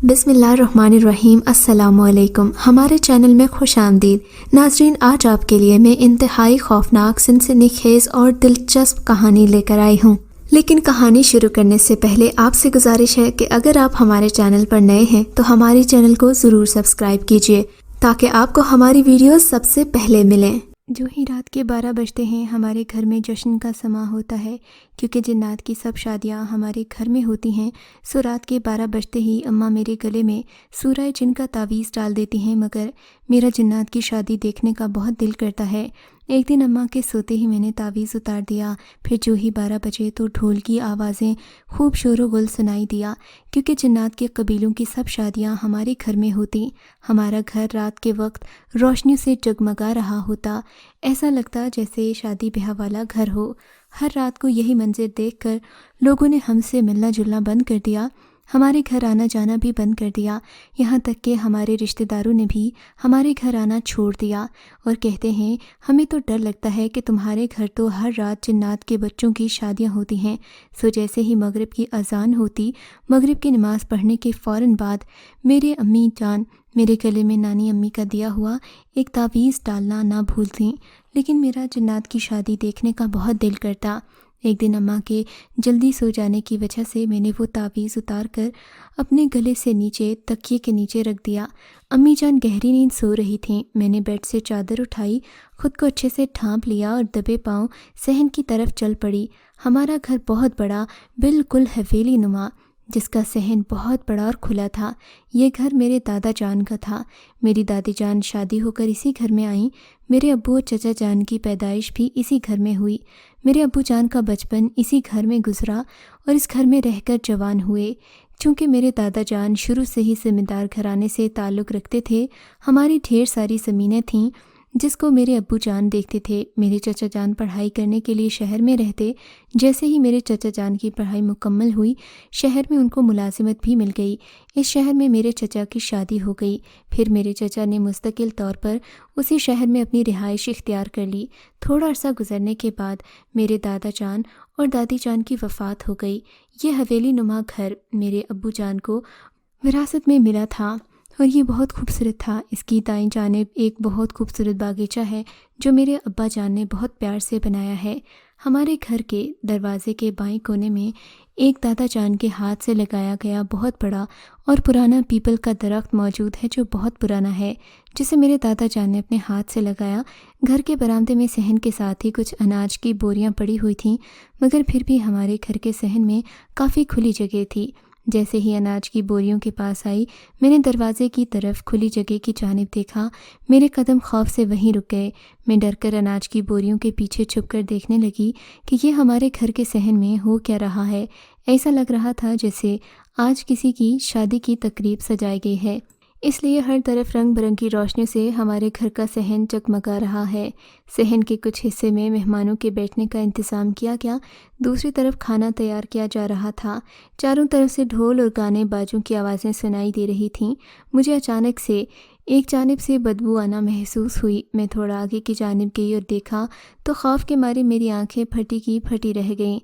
بسم اللہ الرحمن الرحیم۔ السلام علیکم، ہمارے چینل میں خوش آمدید ناظرین۔ آج آپ کے لیے میں انتہائی خوفناک، سنسنی خیز اور دلچسپ کہانی لے کر آئی ہوں، لیکن کہانی شروع کرنے سے پہلے آپ سے گزارش ہے کہ اگر آپ ہمارے چینل پر نئے ہیں تو ہمارے چینل کو ضرور سبسکرائب کیجیے تاکہ آپ کو ہماری ویڈیوز سب سے پہلے ملیں۔ جو ہی رات کے 12 بجتے ہیں ہمارے گھر میں جشن کا سماں ہوتا ہے، کیونکہ جنات کی سب شادیاں ہمارے گھر میں ہوتی ہیں۔ سو رات کے 12 بجتے ہی اماں میرے گلے میں سورہ جن کا تعویذ ڈال دیتی ہیں، مگر میرا جنات کی شادی دیکھنے کا بہت دل کرتا ہے۔ ایک دن اماں کے سوتے ہی میں نے تعویذ اتار دیا، پھر جو ہی 12 بجے تو ڈھول کی آوازیں خوب شور و غل سنائی دیا، کیونکہ جنات کے قبیلوں کی سب شادیاں ہمارے گھر میں ہوتی۔ ہمارا گھر رات کے وقت روشنیوں سے جگمگا رہا ہوتا، ایسا لگتا جیسے شادی بیاہ والا گھر ہو۔ ہر رات کو یہی منظر دیکھ کر لوگوں نے ہم سے ملنا جلنا بند کر دیا، ہمارے گھر آنا جانا بھی بند کر دیا، یہاں تک کہ ہمارے رشتہ داروں نے بھی ہمارے گھر آنا چھوڑ دیا اور کہتے ہیں ہمیں تو ڈر لگتا ہے کہ تمہارے گھر تو ہر رات جنات کے بچوں کی شادیاں ہوتی ہیں۔ سو جیسے ہی مغرب کی اذان ہوتی، مغرب کی نماز پڑھنے کے فوراً بعد میرے امی جان میرے گلے میں نانی امی کا دیا ہوا ایک تعویذ ڈالنا نہ بھولتیں، لیکن میرا جنات کی شادی دیکھنے کا بہت دل کرتا۔ ایک دن اماں کے جلدی سو جانے کی وجہ سے میں نے وہ تعویذ اتار کر اپنے گلے سے نیچے تکیے کے نیچے رکھ دیا۔ امی جان گہری نیند سو رہی تھیں۔ میں نے بیڈ سے چادر اٹھائی، خود کو اچھے سے ڈھانپ لیا اور دبے پاؤں صحن کی طرف چل پڑی۔ ہمارا گھر بہت بڑا، بالکل حویلی نما، جس کا صحن بہت بڑا اور کھلا تھا۔ یہ گھر میرے دادا جان کا تھا۔ میری دادی جان شادی ہو کر اسی گھر میں آئیں۔ میرے ابو اور چچا جان کی پیدائش بھی اسی گھر میں ہوئی۔ میرے ابو جان کا بچپن اسی گھر میں گزرا اور اس گھر میں رہ کر جوان ہوئے۔ چونکہ میرے دادا جان شروع سے ہی زمیندار گھرانے سے تعلق رکھتے تھے، ہماری ڈھیر ساری زمینیں تھیں جس کو میرے ابو جان دیکھتے تھے۔ میرے چچا جان پڑھائی کرنے کے لیے شہر میں رہتے۔ جیسے ہی میرے چچا جان کی پڑھائی مکمل ہوئی، شہر میں ان کو ملازمت بھی مل گئی۔ اس شہر میں میرے چچا کی شادی ہو گئی۔ پھر میرے چچا نے مستقل طور پر اسی شہر میں اپنی رہائش اختیار کر لی۔ تھوڑا عرصہ گزرنے کے بعد میرے دادا جان اور دادی جان کی وفات ہو گئی۔ یہ حویلی نما گھر میرے ابو جان کو وراثت میں ملا تھا اور یہ بہت خوبصورت تھا۔ اس کی دائیں جانب ایک بہت خوبصورت باغیچہ ہے جو میرے ابا جان نے بہت پیار سے بنایا ہے۔ ہمارے گھر کے دروازے کے بائیں کونے میں ایک دادا جان کے ہاتھ سے لگایا گیا بہت بڑا اور پرانا پیپل کا درخت موجود ہے جو بہت پرانا ہے، جسے میرے دادا جان نے اپنے ہاتھ سے لگایا۔ گھر کے برآمدے میں صحن کے ساتھ ہی کچھ اناج کی بوریاں پڑی ہوئی تھیں، مگر پھر بھی ہمارے گھر کے صحن میں کافی کھلی جگہ تھی۔ جیسے ہی اناج کی بوریوں کے پاس آئی، میں نے دروازے کی طرف کھلی جگہ کی جانب دیکھا۔ میرے قدم خوف سے وہیں رک گئے۔ میں ڈر کر اناج کی بوریوں کے پیچھے چھپ کر دیکھنے لگی کہ یہ ہمارے گھر کے صحن میں ہو کیا رہا ہے۔ ایسا لگ رہا تھا جیسے آج کسی کی شادی کی تقریب سجائی گئی ہے، اس لیے ہر طرف رنگ برنگی روشنی سے ہمارے گھر کا صحن جگمگا رہا ہے۔ صحن کے کچھ حصے میں مہمانوں کے بیٹھنے کا انتظام کیا گیا، دوسری طرف کھانا تیار کیا جا رہا تھا۔ چاروں طرف سے ڈھول اور گانے باجوں کی آوازیں سنائی دے رہی تھیں۔ مجھے اچانک سے ایک جانب سے بدبو آنا محسوس ہوئی۔ میں تھوڑا آگے کی جانب گئی اور دیکھا تو خوف کے مارے میری آنکھیں پھٹی کی پھٹی رہ گئیں۔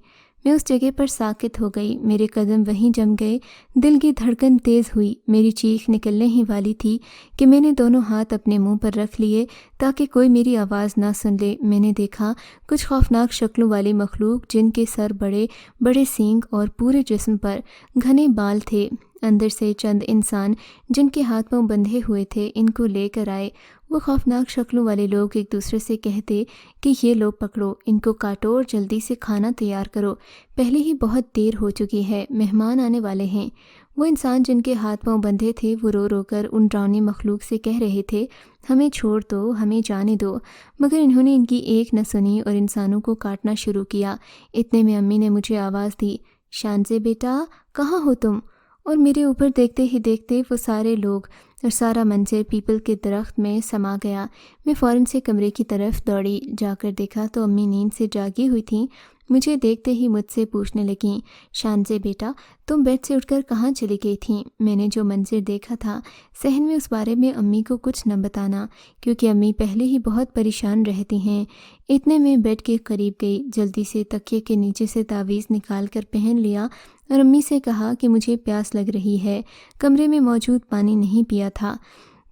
میں اس جگہ پر ساکت ہو گئی، میرے قدم وہیں جم گئے، دل کی دھڑکن تیز ہوئی، میری چیخ نکلنے ہی والی تھی کہ میں نے دونوں ہاتھ اپنے منہ پر رکھ لیے تاکہ کوئی میری آواز نہ سن لے۔ میں نے دیکھا کچھ خوفناک شکلوں والی مخلوق جن کے سر بڑے بڑے سینگ اور پورے جسم پر گھنے بال تھے۔ اندر سے چند انسان جن کے ہاتھ پاؤں بندھے ہوئے تھے ان کو لے کر آئے۔ وہ خوفناک شکلوں والے لوگ ایک دوسرے سے کہتے کہ یہ لو پکڑو، ان کو کاٹو اور جلدی سے کھانا تیار کرو، پہلے ہی بہت دیر ہو چکی ہے، مہمان آنے والے ہیں۔ وہ انسان جن کے ہاتھ پاؤں بندھے تھے وہ رو رو کر ان ڈراؤنی مخلوق سے کہہ رہے تھے ہمیں چھوڑ دو، ہمیں جانے دو، مگر انہوں نے ان کی ایک نہ سنی اور انسانوں کو کاٹنا شروع کیا۔ اتنے میں امی نے مجھے آواز دی، شانزے بیٹا کہاں ہو تم؟ اور میرے اوپر دیکھتے ہی دیکھتے وہ سارے لوگ اور سارا منظر پیپل کے درخت میں سما گیا۔ میں فوراً سے کمرے کی طرف دوڑی، جا کر دیکھا تو امی نیند سے جاگی ہوئی تھیں۔ مجھے دیکھتے ہی مجھ سے پوچھنے لگیں، شانزے بیٹا تم بیڈ سے اٹھ کر کہاں چلی گئی تھیں؟ میں نے جو منظر دیکھا تھا صحن میں اس بارے میں امی کو کچھ نہ بتانا، کیونکہ امی پہلے ہی بہت پریشان رہتی ہیں۔ اتنے میں بیڈ کے قریب گئی، جلدی سے تکیے کے نیچے سے تعویذ نکال کر پہن لیا اور امی سے کہا کہ مجھے پیاس لگ رہی ہے۔ کمرے میں موجود پانی نہیں پیا تھا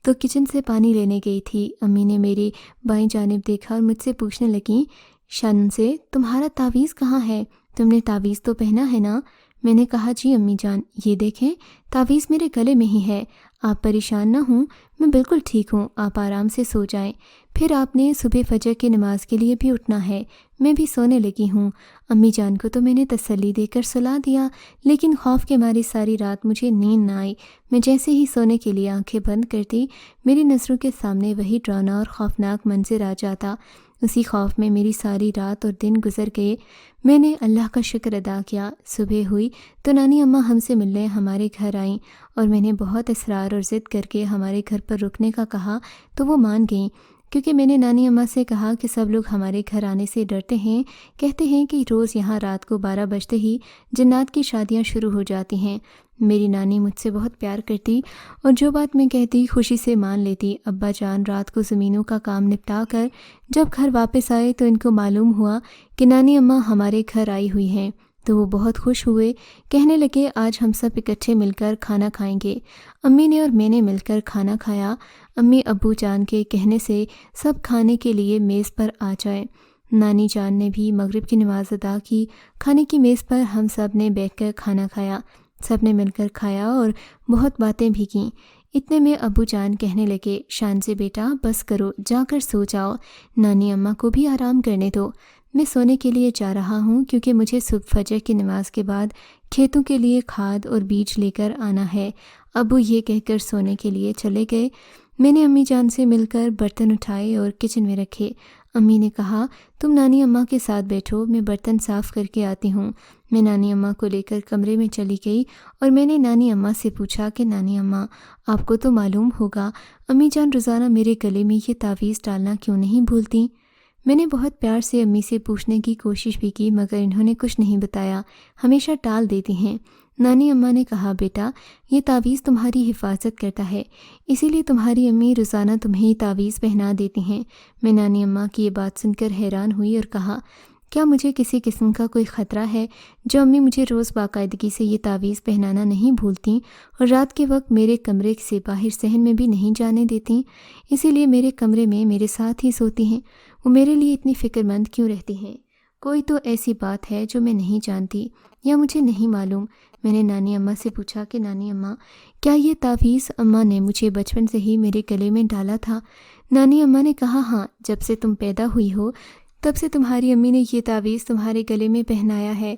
تو کچن سے پانی لینے گئی تھی۔ امی نے میری بائیں جانب دیکھا اور مجھ سے پوچھنے لگیں، شانزے تمہارا تعویذ کہاں ہے؟ تم نے تعویذ تو پہنا ہے نا؟ میں نے کہا جی امی جان، یہ دیکھیں تعویذ میرے گلے میں ہی ہے۔ آپ پریشان نہ ہوں، میں بالکل ٹھیک ہوں، آپ آرام سے سو جائیں، پھر آپ نے صبح فجر کی نماز کے لیے بھی اٹھنا ہے۔ میں بھی سونے لگی ہوں۔ امی جان کو تو میں نے تسلی دے کر سلا دیا، لیکن خوف کے مارے ساری رات مجھے نیند نہ آئی۔ میں جیسے ہی سونے کے لیے آنکھیں بند کرتی، میری نظروں کے سامنے وہی ڈراؤنا اور خوفناک منظر آ جاتا۔ اسی خوف میں میری ساری رات اور دن گزر گئے۔ میں نے اللہ کا شکر ادا کیا۔ صبح ہوئی تو نانی اماں ہم سے ملنے ہمارے گھر آئیں اور میں نے بہت اصرار اور ضد کر کے ہمارے گھر پر رکنے کا کہا تو وہ مان گئیں، کیونکہ میں نے نانی اماں سے کہا کہ سب لوگ ہمارے گھر آنے سے ڈرتے ہیں، کہتے ہیں کہ روز یہاں رات کو 12 بجتے ہی جنات کی شادیاں شروع ہو جاتی ہیں۔ میری نانی مجھ سے بہت پیار کرتی اور جو بات میں کہتی خوشی سے مان لیتی۔ ابا جان رات کو زمینوں کا کام نپٹا کر جب گھر واپس آئے تو ان کو معلوم ہوا کہ نانی اماں ہمارے گھر آئی ہوئی ہیں، تو وہ بہت خوش ہوئے، کہنے لگے آج ہم سب اکٹھے مل کر کھانا کھائیں گے۔ امی نے اور میں نے مل کر کھانا کھایا۔ امی ابو جان کے کہنے سے سب کھانے کے لیے میز پر آ جائے۔ نانی جان نے بھی مغرب کی نماز ادا کی۔ کھانے کی میز پر ہم سب نے بیٹھ کر کھانا کھایا، سب نے مل کر کھایا اور بہت باتیں بھی کیں۔ اتنے میں ابو جان کہنے لگے، شانزے بیٹا بس کرو، جا کر سو جاؤ، نانی اماں کو بھی آرام کرنے دو۔ میں سونے کے لیے جا رہا ہوں کیونکہ مجھے صبح فجر کی نماز کے بعد کھیتوں کے لیے کھاد اور بیج لے کر آنا ہے۔ ابو یہ کہہ کر سونے کے لیے چلے گئے۔ میں نے امی جان سے مل کر برتن اٹھائے اور کچن میں رکھے۔ امی نے کہا تم نانی اماں کے ساتھ بیٹھو، میں برتن صاف کر کے آتی ہوں۔ میں نانی اماں کو لے کر کمرے میں چلی گئی اور میں نے نانی اماں سے پوچھا کہ نانی اماں آپ کو تو معلوم ہوگا امی جان روزانہ میرے گلے میں یہ تعویذ ڈالنا کیوں نہیں بھولتی؟ میں نے بہت پیار سے امی سے پوچھنے کی کوشش بھی کی مگر انہوں نے کچھ نہیں بتایا، ہمیشہ ٹال دیتی ہیں۔ نانی اماں نے کہا بیٹا یہ تعویذ تمہاری حفاظت کرتا ہے، اسی لیے تمہاری امی روزانہ تمہیں تعویذ پہنا دیتی ہیں۔ میں نانی اماں کی یہ بات سن کر حیران ہوئی اور کہا کیا مجھے کسی قسم کا کوئی خطرہ ہے جو امی مجھے روز باقاعدگی سے یہ تعویذ پہنانا نہیں بھولتیں اور رات کے وقت میرے کمرے سے باہر صحن میں بھی نہیں جانے دیتیں، اسی لیے میرے کمرے میں میرے ساتھ ہی سوتی ہیں؟ وہ میرے لیے اتنی فکر مند کیوں رہتی ہیں؟ کوئی تو ایسی بات ہے جو میں نہیں جانتی یا مجھے نہیں معلوم۔ میں نے نانی اماں سے پوچھا کہ نانی اماں کیا یہ تعویذ اماں نے مجھے بچپن سے ہی میرے گلے میں ڈالا تھا؟ نانی اماں نے کہا ہاں، جب سے تم پیدا ہوئی ہو تب سے تمہاری امی نے یہ تعویذ تمہارے گلے میں پہنایا ہے۔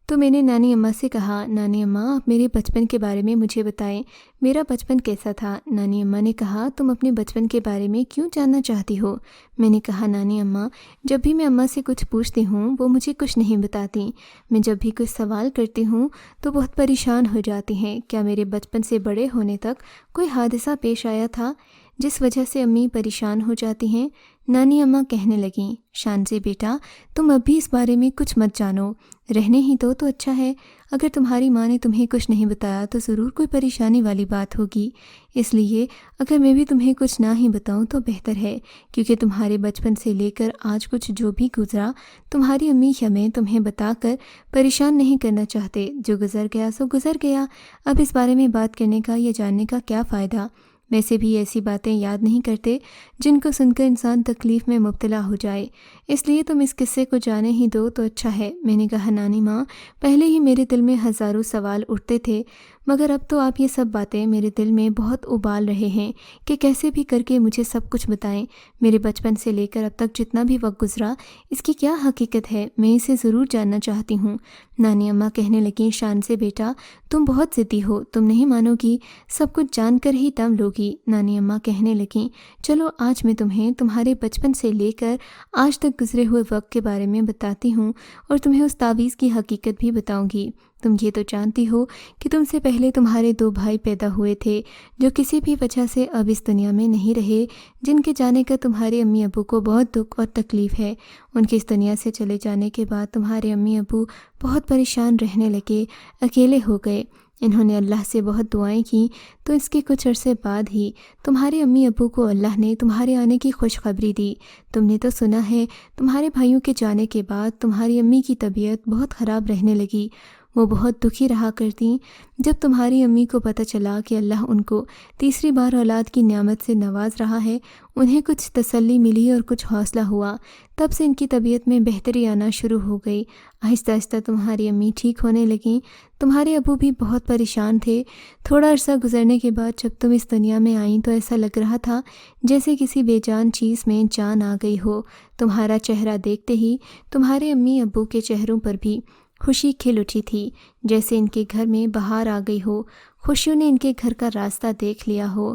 تو میں نے نانی اماں سے کہا نانی اماں آپ میرے بچپن کے بارے میں مجھے بتائیں، میرا بچپن کیسا تھا؟ نانی اماں نے کہا تم اپنے بچپن کے بارے میں کیوں جاننا چاہتی ہو؟ میں نے کہا نانی اماں جب بھی میں اماں سے کچھ پوچھتی ہوں وہ مجھے کچھ نہیں بتاتی، میں جب بھی کچھ سوال کرتی ہوں تو بہت پریشان ہو جاتی ہیں۔ کیا میرے بچپن سے بڑے ہونے تک کوئی حادثہ پیش آیا تھا جس وجہ سے امی پریشان ہو جاتی ہیں؟ نانی اماں کہنے لگیں شانزے بیٹا تم اب بھی اس بارے میں کچھ مت جانو، رہنے ہی دو تو اچھا ہے۔ اگر تمہاری ماں نے تمہیں کچھ نہیں بتایا تو ضرور کوئی پریشانی والی بات ہوگی، اس لیے اگر میں بھی تمہیں کچھ نہ ہی بتاؤں تو بہتر ہے، کیونکہ تمہارے بچپن سے لے کر آج کچھ جو بھی گزرا تمہاری امی یا میں تمہیں بتا کر پریشان نہیں کرنا چاہتے۔ جو گزر گیا سو گزر گیا، اب اس بارے میں بات کرنے کا یا جاننے کا کیا فائدہ؟ ویسے بھی ایسی باتیں یاد نہیں کرتے جن کو سن کر انسان تکلیف میں مبتلا ہو جائے، اس لیے تم اس قصے کو جانے ہی دو تو اچھا ہے۔ میں نے کہا نانی ماں پہلے ہی میرے دل میں ہزاروں سوال اٹھتے تھے مگر اب تو آپ یہ سب باتیں میرے دل میں بہت ابال رہے ہیں کہ کیسے بھی کر کے مجھے سب کچھ بتائیں۔ میرے بچپن سے لے کر اب تک جتنا بھی وقت گزرا اس کی کیا حقیقت ہے، میں اسے ضرور جاننا چاہتی ہوں۔ نانی اماں کہنے لگیں شانزے بیٹا تم بہت ضدی ہو، تم نہیں مانو گی، سب کچھ جان کر ہی دم لوگی۔ نانی اماں کہنے لگیں چلو آج میں تمہیں تمہارے بچپن سے لے کر آج تک گزرے ہوئے وقت کے بارے میں بتاتی ہوں اور تمہیں اس تعویذ کی حقیقت بھی بتاؤں گی۔ تم یہ تو جانتی ہو کہ تم سے پہلے تمہارے 2 بھائی پیدا ہوئے تھے جو کسی بھی وجہ سے اب اس دنیا میں نہیں رہے، جن کے جانے کا تمہارے امی ابو کو بہت دکھ اور تکلیف ہے۔ ان کے اس دنیا سے چلے جانے کے بعد تمہارے امی ابو بہت پریشان رہنے لگے، اکیلے ہو گئے۔ انہوں نے اللہ سے بہت دعائیں کیں، تو اس کے کچھ عرصے بعد ہی تمہارے امی ابو کو اللہ نے تمہارے آنے کی خوشخبری دی۔ تم نے تو سنا ہے تمہارے بھائیوں کے جانے کے بعد تمہاری امی کی طبیعت بہت خراب رہنے لگی، وہ بہت دکھی رہا کرتیں۔ جب تمہاری امی کو پتہ چلا کہ اللہ ان کو تیسری بار اولاد کی نعمت سے نواز رہا ہے، انہیں کچھ تسلی ملی اور کچھ حوصلہ ہوا۔ تب سے ان کی طبیعت میں بہتری آنا شروع ہو گئی۔ آہستہ آہستہ تمہاری امی ٹھیک ہونے لگیں۔ تمہارے ابو بھی بہت پریشان تھے۔ تھوڑا عرصہ گزرنے کے بعد جب تم اس دنیا میں آئیں تو ایسا لگ رہا تھا جیسے کسی بے جان چیز میں جان آ گئی ہو۔ تمہارا چہرہ دیکھتے ہی تمہارے امی ابو کے چہروں پر بھی خوشی کھل اٹھی تھی، جیسے ان کے گھر میں بہار آ گئی ہو، خوشیوں نے ان کے گھر کا راستہ دیکھ لیا ہو۔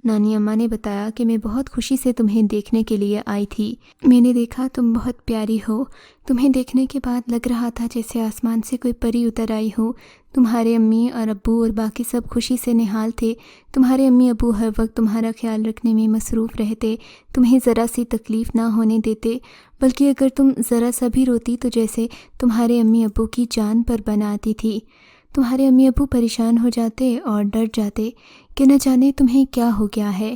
نانی اماں نے بتایا کہ میں بہت خوشی سے تمہیں دیکھنے کے لیے آئی تھی۔ میں نے دیکھا تم بہت پیاری ہو۔ تمہیں دیکھنے کے بعد لگ رہا تھا جیسے آسمان سے کوئی پری اتر آئی ہو۔ تمہارے امی اور ابو اور باقی سب خوشی سے نہال تھے۔ تمہارے امی ابو ہر وقت تمہارا خیال رکھنے میں مصروف رہتے، تمہیں ذرا سی تکلیف نہ ہونے دیتے، بلکہ اگر تم ذرا سا بھی روتی تو جیسے تمہارے امی ابو کی جان پر بن آتی تھی۔ تمہارے امی ابو پریشان ہو جاتے اور ڈر جاتے کہ نہ جانے تمہیں کیا ہو گیا ہے۔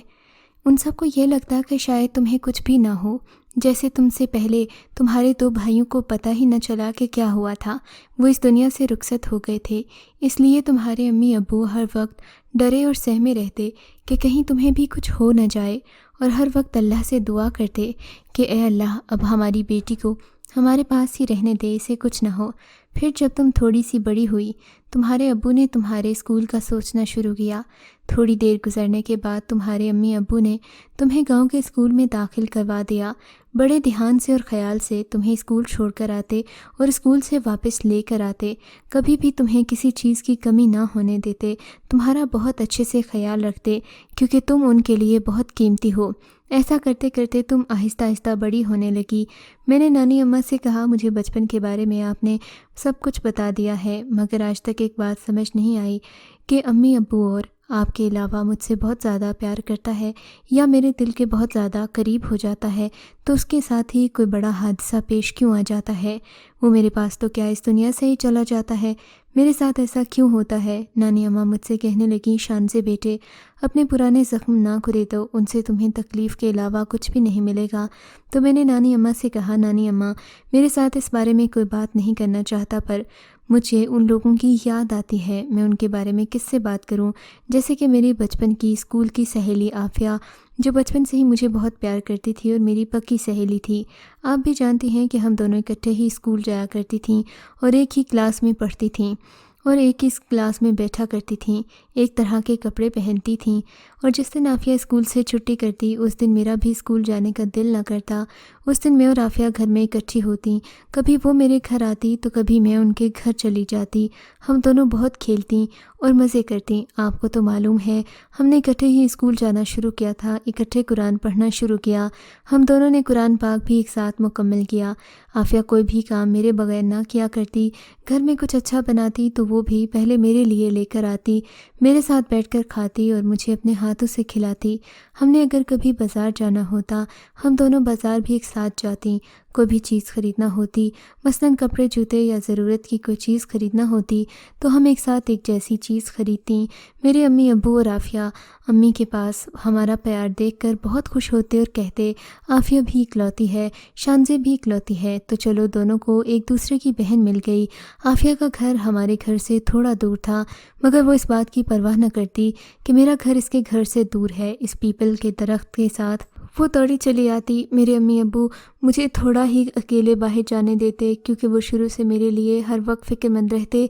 ان سب کو یہ لگتا کہ شاید تمہیں کچھ بھی نہ ہو، جیسے تم سے پہلے تمہارے 2 بھائیوں کو پتہ ہی نہ چلا کہ کیا ہوا تھا، وہ اس دنیا سے رخصت ہو گئے تھے۔ اس لیے تمہارے امی ابو ہر وقت ڈرے اور سہمے رہتے کہ کہیں تمہیں بھی کچھ ہو نہ جائے، اور ہر وقت اللہ سے دعا کرتے کہ اے اللہ اب ہماری بیٹی کو ہمارے پاس ہی رہنے دے، اسے کچھ نہ ہو۔ پھر جب تم تھوڑی سی بڑی ہوئی، تمہارے ابو نے تمہارے اسکول کا سوچنا شروع کیا۔ تھوڑی دیر گزرنے کے بعد تمہارے امی ابو نے تمہیں گاؤں کے اسکول میں داخل کروا دیا۔ بڑے دھیان سے اور خیال سے تمہیں اسکول چھوڑ کر آتے اور اسکول سے واپس لے کر آتے، کبھی بھی تمہیں کسی چیز کی کمی نہ ہونے دیتے، تمہارا بہت اچھے سے خیال رکھتے کیونکہ تم ان کے لیے بہت قیمتی ہو۔ ایسا کرتے کرتے تم آہستہ آہستہ بڑی ہونے لگی۔ میں نے نانی اماں سے کہا مجھے بچپن کے بارے میں آپ نے سب کچھ بتا دیا ہے، مگر آج تک ایک بات سمجھ نہیں آئی کہ امی ابو اور آپ کے علاوہ مجھ سے بہت زیادہ پیار کرتا ہے یا میرے دل کے بہت زیادہ قریب ہو جاتا ہے تو اس کے ساتھ ہی کوئی بڑا حادثہ پیش کیوں آ جاتا ہے؟ وہ میرے پاس تو کیا اس دنیا سے ہی چلا جاتا ہے؟ میرے ساتھ ایسا کیوں ہوتا ہے؟ نانی اماں مجھ سے کہنے لگیں شان سے بیٹے اپنے پرانے زخم نہ کھریدو، ان سے تمہیں تکلیف کے علاوہ کچھ بھی نہیں ملے گا۔ تو میں نے نانی اماں سے کہا نانی اماں میرے ساتھ اس بارے میں کوئی بات نہیں کرنا چاہتا، پر مجھے ان لوگوں کی یاد آتی ہے، میں ان کے بارے میں کس سے بات کروں؟ جیسے کہ میری بچپن کی اسکول کی سہیلی عافیہ، جو بچپن سے ہی مجھے بہت پیار کرتی تھی اور میری پکی سہیلی تھی۔ آپ بھی جانتی ہیں کہ ہم دونوں اکٹھے ہی اسکول جایا کرتی تھیں اور ایک ہی کلاس میں پڑھتی تھیں اور ایک ہی کلاس میں بیٹھا کرتی تھیں، ایک طرح کے کپڑے پہنتی تھیں، اور جس دن عافیہ اسکول سے چھٹی کرتی اس دن میرا بھی اسکول جانے کا دل نہ کرتا۔ اس دن میں اور عافیہ گھر میں اکٹھی ہوتی، کبھی وہ میرے گھر آتی تو کبھی میں ان کے گھر چلی جاتی۔ ہم دونوں بہت کھیلتی اور مزے کرتی۔ آپ کو تو معلوم ہے ہم نے اکٹھے ہی اسکول جانا شروع کیا تھا، اکٹھے قرآن پڑھنا شروع کیا، ہم دونوں نے قرآن پاک بھی ایک ساتھ مکمل کیا۔ عافیہ کوئی بھی کام میرے بغیر نہ کیا کرتی، گھر میں کچھ اچھا بناتی تو وہ بھی پہلے میرے لیے لے کر آتی، میرے ساتھ بیٹھ کر کھاتی اور مجھے اپنے ہاتھوں سے کھلاتی۔ ہم نے اگر کبھی بازار جانا ہوتا ہم دونوں بازار بھی ایک ساتھ جاتی، کوئی بھی چیز خریدنا ہوتی مثلاً کپڑے جوتے یا ضرورت کی کوئی چیز خریدنا ہوتی تو ہم ایک ساتھ ایک جیسی چیز خریدتی۔ میرے امی ابو اور عافیہ امی کے پاس ہمارا پیار دیکھ کر بہت خوش ہوتے اور کہتے عافیہ بھی اکلوتی ہے، شانزے بھی اکلوتی ہے، تو چلو دونوں کو ایک دوسرے کی بہن مل گئی۔ عافیہ کا گھر ہمارے گھر سے تھوڑا دور تھا، مگر وہ اس بات کی پرواہ نہ کرتی کہ میرا گھر اس کے گھر سے دور ہے۔ اس پیپل کے درخت کے ساتھ وہ دوڑی چلی آتی۔ میرے امی ابو مجھے تھوڑا ہی اکیلے باہر جانے دیتے کیونکہ وہ شروع سے میرے لیے ہر وقت فکر مند رہتے،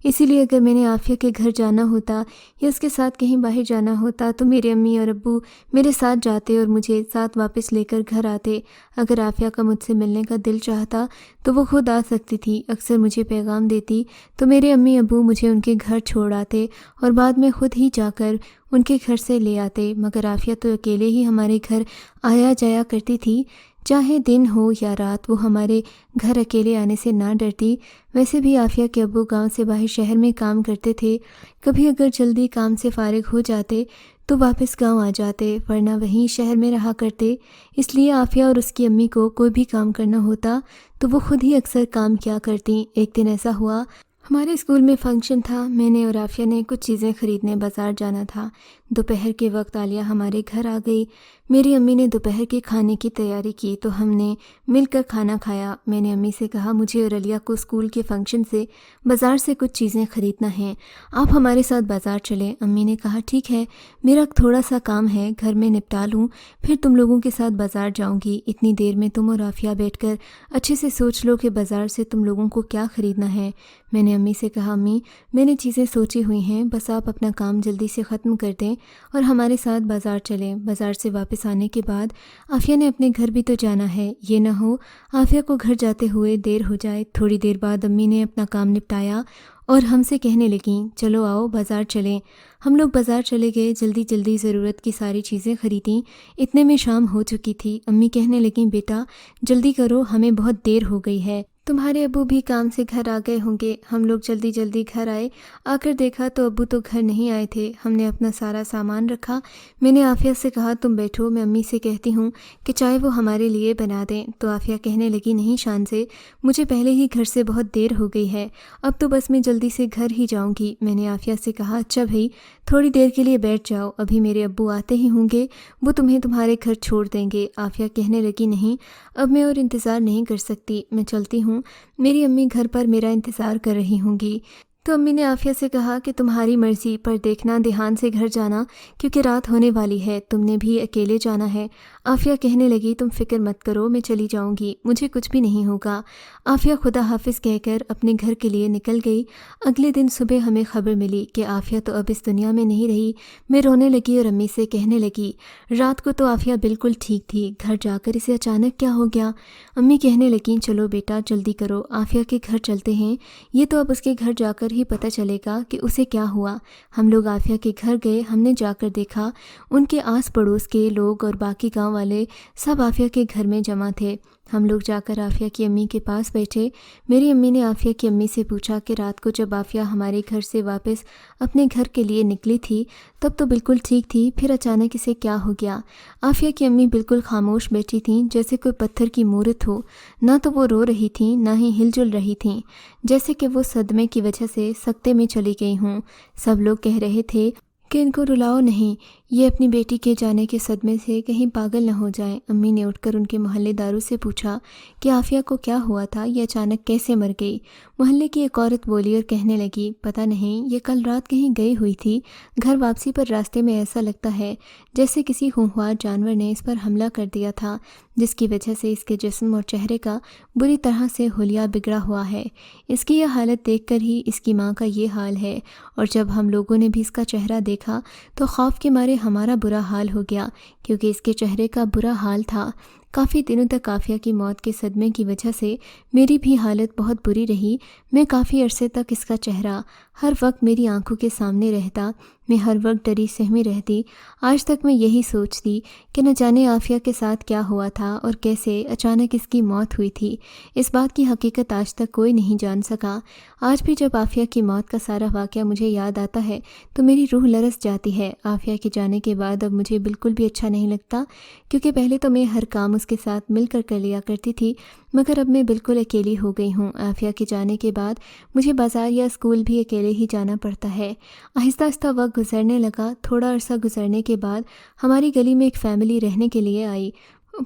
اسی لیے اگر میں نے عافیہ کے گھر جانا ہوتا یا اس کے ساتھ کہیں باہر جانا ہوتا تو میرے امی اور ابو میرے ساتھ جاتے اور مجھے ساتھ واپس لے کر گھر آتے۔ اگر عافیہ کا مجھ سے ملنے کا دل چاہتا تو وہ خود آ سکتی تھی، اکثر مجھے پیغام دیتی تو میرے امی ابو مجھے ان کے گھر چھوڑ آتے اور بعد میں خود ہی جا کر ان کے گھر سے لے آتے، مگر عافیہ تو اکیلے ہی ہمارے گھر آیا جایا کرتی تھی۔ چاہے دن ہو یا رات وہ ہمارے گھر اکیلے آنے سے نہ ڈرتی۔ ویسے بھی عافیہ کے ابو گاؤں سے باہر شہر میں کام کرتے تھے، کبھی اگر جلدی کام سے فارغ ہو جاتے تو واپس گاؤں آ جاتے، ورنہ وہیں شہر میں رہا کرتے۔ اس لیے عافیہ اور اس کی امی کو کوئی بھی کام کرنا ہوتا تو وہ خود ہی اکثر کام کیا کرتی۔ ایک دن ایسا ہوا، ہمارے اسکول میں فنکشن تھا، میں نے اور عافیہ نے کچھ چیزیں خریدنے بازار جانا تھا۔ دوپہر کے وقت عالیہ ہمارے گھر آ گئی۔ میری امی نے دوپہر کے کھانے کی تیاری کی تو ہم نے مل کر کھانا کھایا۔ میں نے امی سے کہا مجھے اور علیہ کو اسکول کے فنکشن سے بازار سے کچھ چیزیں خریدنا ہیں، آپ ہمارے ساتھ بازار چلیں۔ امی نے کہا ٹھیک ہے، میرا تھوڑا سا کام ہے، گھر میں نپٹا لوں، پھر تم لوگوں کے ساتھ بازار جاؤں گی۔ اتنی دیر میں تم اور عافیہ بیٹھ کر اچھے سے سوچ لو کہ بازار سے تم لوگوں کو کیا خریدنا ہے۔ میں نے امی سے کہا امی میں نے چیزیں سوچی ہوئی ہیں، بس آپ اپنا کام جلدی سے ختم کر دیں اور ہمارے ساتھ بازار چلیں۔ بازار سے واپس آنے کے بعد عافیہ نے اپنے گھر بھی تو جانا ہے، یہ نہ ہو عافیہ کو گھر جاتے ہوئے دیر ہو جائے۔ تھوڑی دیر بعد امی نے اپنا کام نپٹایا اور ہم سے کہنے لگیں چلو آؤ بازار چلیں۔ ہم لوگ بازار چلے گئے، جلدی جلدی ضرورت کی ساری چیزیں خریدیں۔ اتنے میں شام ہو چکی تھی۔ امی کہنے لگیں بیٹا جلدی کرو، ہمیں بہت دیر ہو گئی ہے، تمہارے ابو بھی کام سے گھر آ گئے ہوں گے۔ ہم لوگ جلدی جلدی گھر آئے، آ کر دیکھا تو ابو تو گھر نہیں آئے تھے۔ ہم نے اپنا سارا سامان رکھا۔ میں نے عافیہ سے کہا تم بیٹھو، میں امی سے کہتی ہوں کہ چائے وہ ہمارے لیے بنا دیں۔ تو عافیہ کہنے لگی نہیں شان سے، مجھے پہلے ہی گھر سے بہت دیر ہو گئی ہے، اب تو بس میں جلدی سے گھر ہی جاؤں گی۔ میں نے عافیہ سے کہا اچھا بھائی تھوڑی دیر کے لیے بیٹھ جاؤ، ابھی میرے ابو آتے ہی ہوں گے، وہ تمہیں تمہارے گھر چھوڑ دیں گے۔ عافیہ کہنے لگی نہیں اب میں اور انتظار نہیں کر سکتی، میں چلتی ہوں، میری امی گھر پر میرا انتظار کر رہی ہوں گی۔ تو امی نے عافیہ سے کہا کہ تمہاری مرضی، پر دیکھنا دھیان سے گھر جانا کیونکہ رات ہونے والی ہے، تم نے بھی اکیلے جانا ہے۔ عافیہ کہنے لگی تم فکر مت کرو، میں چلی جاؤں گی، مجھے کچھ بھی نہیں ہوگا۔ عافیہ خدا حافظ کہہ کر اپنے گھر کے لیے نکل گئی۔ اگلے دن صبح ہمیں خبر ملی کہ عافیہ تو اب اس دنیا میں نہیں رہی۔ میں رونے لگی اور امی سے کہنے لگی رات کو تو عافیہ بالکل ٹھیک تھی، گھر جا کر اسے اچانک کیا ہو گیا؟ امی کہنے لگیں چلو بیٹا جلدی کرو، عافیہ کے گھر چلتے ہیں، یہ تو اب اس کے گھر جا کر ہی پتہ چلے گا کہ اسے کیا ہوا۔ ہم لوگ عافیہ کے گھر گئے، ہم نے جا کر دیکھا ان کے آس پڑوس کے لوگ اور باقی گاؤں والے سب عافیہ کے گھر میں جمع تھے۔ ہم لوگ جا کر عافیہ کی امی کے پاس بیٹھے۔ میری امی نے عافیہ کی امی سے پوچھا کہ رات کو جب عافیہ ہمارے گھر سے واپس اپنے گھر کے لیے نکلی تھی تب تو بالکل ٹھیک تھی، پھر اچانک اسے کیا ہو گیا؟ عافیہ کی امی بالکل خاموش بیٹھی تھیں جیسے کوئی پتھر کی مورت ہو، نہ تو وہ رو رہی تھیں نہ ہی ہل جل رہی تھیں، جیسے کہ وہ صدمے کی وجہ سے سکتے میں چلی گئی ہوں۔ سب لوگ کہہ رہے تھے کہ ان کو رلاؤ نہیں، یہ اپنی بیٹی کے جانے کے صدمے سے کہیں پاگل نہ ہو جائیں۔ امی نے اٹھ کر ان کے محلے داروں سے پوچھا کہ عافیہ کو کیا ہوا تھا، یہ اچانک کیسے مر گئی؟ محلے کی ایک عورت بولی اور کہنے لگی پتہ نہیں، یہ کل رات کہیں گئی ہوئی تھی، گھر واپسی پر راستے میں ایسا لگتا ہے جیسے کسی ہونہار جانور نے اس پر حملہ کر دیا تھا، جس کی وجہ سے اس کے جسم اور چہرے کا بری طرح سے حلیہ بگڑا ہوا ہے۔ اس کی یہ حالت دیکھ کر ہی اس کی ماں کا یہ حال ہے، اور جب ہم لوگوں نے بھی اس کا چہرہ دیکھا تو خوف کے مارے ہمارا برا حال ہو گیا، کیونکہ اس کے چہرے کا برا حال تھا۔ کافی دنوں تک عافیہ کی موت کے صدمے کی وجہ سے میری بھی حالت بہت بری رہی۔ میں کافی عرصے تک اس کا چہرہ ہر وقت میری آنکھوں کے سامنے رہتا، میں ہر وقت ڈری سہمی رہتی۔ آج تک میں یہی سوچتی کہ نہ جانے عافیہ کے ساتھ کیا ہوا تھا اور کیسے اچانک اس کی موت ہوئی تھی۔ اس بات کی حقیقت آج تک کوئی نہیں جان سکا۔ آج بھی جب عافیہ کی موت کا سارا واقعہ مجھے یاد آتا ہے تو میری روح لرز جاتی ہے۔ عافیہ کے جانے کے بعد اب مجھے بالکل بھی اچھا نہیں لگتا، کیونکہ پہلے تو میں ہر کام اس کے ساتھ مل کر لیا کرتی تھی، مگر اب میں بالکل اکیلی ہو گئی ہوں۔ عافیہ کے جانے کے بعد مجھے بازار یا اسکول بھی اکیلے ہی جانا پڑتا ہے۔ آہستہ آہستہ وقت گزرنے لگا۔ تھوڑا عرصہ گزرنے کے بعد ہماری گلی میں ایک فیملی رہنے کے لیے آئی۔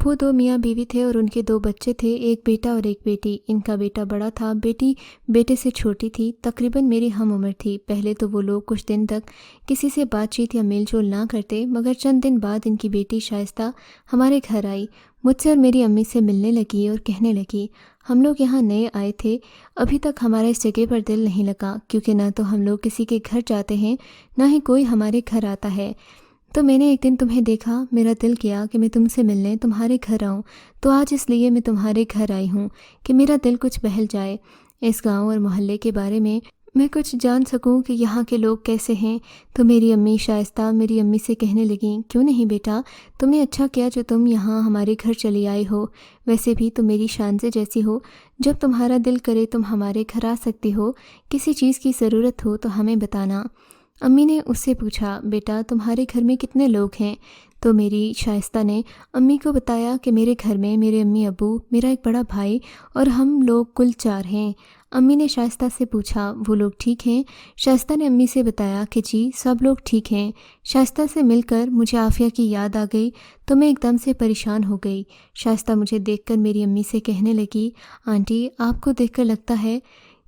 وہ دو میاں بیوی تھے اور ان کے دو بچے تھے، ایک بیٹا اور ایک بیٹی۔ ان کا بیٹا بڑا تھا، بیٹی بیٹے سے چھوٹی تھی، تقریباً میری ہم عمر تھی۔ پہلے تو وہ لوگ کچھ دن تک کسی سے بات چیت یا میل جول نہ کرتے، مگر چند دن بعد ان کی بیٹی شائستہ ہمارے گھر آئی، مجھ سے اور میری امی سے ملنے لگی اور کہنے لگی ہم لوگ یہاں نئے آئے تھے، ابھی تک ہمارا اس جگہ پر دل نہیں لگا، کیونکہ نہ تو ہم لوگ کسی کے گھر جاتے ہیں نہ ہی کوئی ہمارے گھر آتا ہے۔ تو میں نے ایک دن تمہیں دیکھا، میرا دل کیا کہ میں تم سے ملنے تمہارے گھر آؤں، تو آج اس لیے میں تمہارے گھر آئی ہوں کہ میرا دل کچھ بہل جائے۔ اس گاؤں اور محلے کے بارے میں میں کچھ جان سکوں کہ یہاں کے لوگ کیسے ہیں۔ تو میری امی شائستہ میری امی سے کہنے لگیں، کیوں نہیں بیٹا، تم نے اچھا کیا جو تم یہاں ہمارے گھر چلی آئی ہو، ویسے بھی تم میری شانزے جیسی ہو، جب تمہارا دل کرے تم ہمارے گھر آ سکتی ہو، کسی چیز کی ضرورت ہو تو ہمیں بتانا۔ امی نے اس سے پوچھا، بیٹا تمہارے گھر میں کتنے لوگ ہیں؟ تو میری شائستہ نے امی کو بتایا کہ میرے گھر میں میرے امی ابو، میرا ایک بڑا بھائی اور ہم لوگ کل 4 ہیں۔ امی نے شائستہ سے پوچھا، وہ لوگ ٹھیک ہیں؟ شائستہ نے امی سے بتایا کہ جی سب لوگ ٹھیک ہیں۔ شائستہ سے مل کر مجھے عافیہ کی یاد آ گئی تو میں ایک دم سے پریشان ہو گئی۔ شائستہ مجھے دیکھ کر میری امی سے کہنے لگی، آنٹی آپ کو دیکھ کر لگتا ہے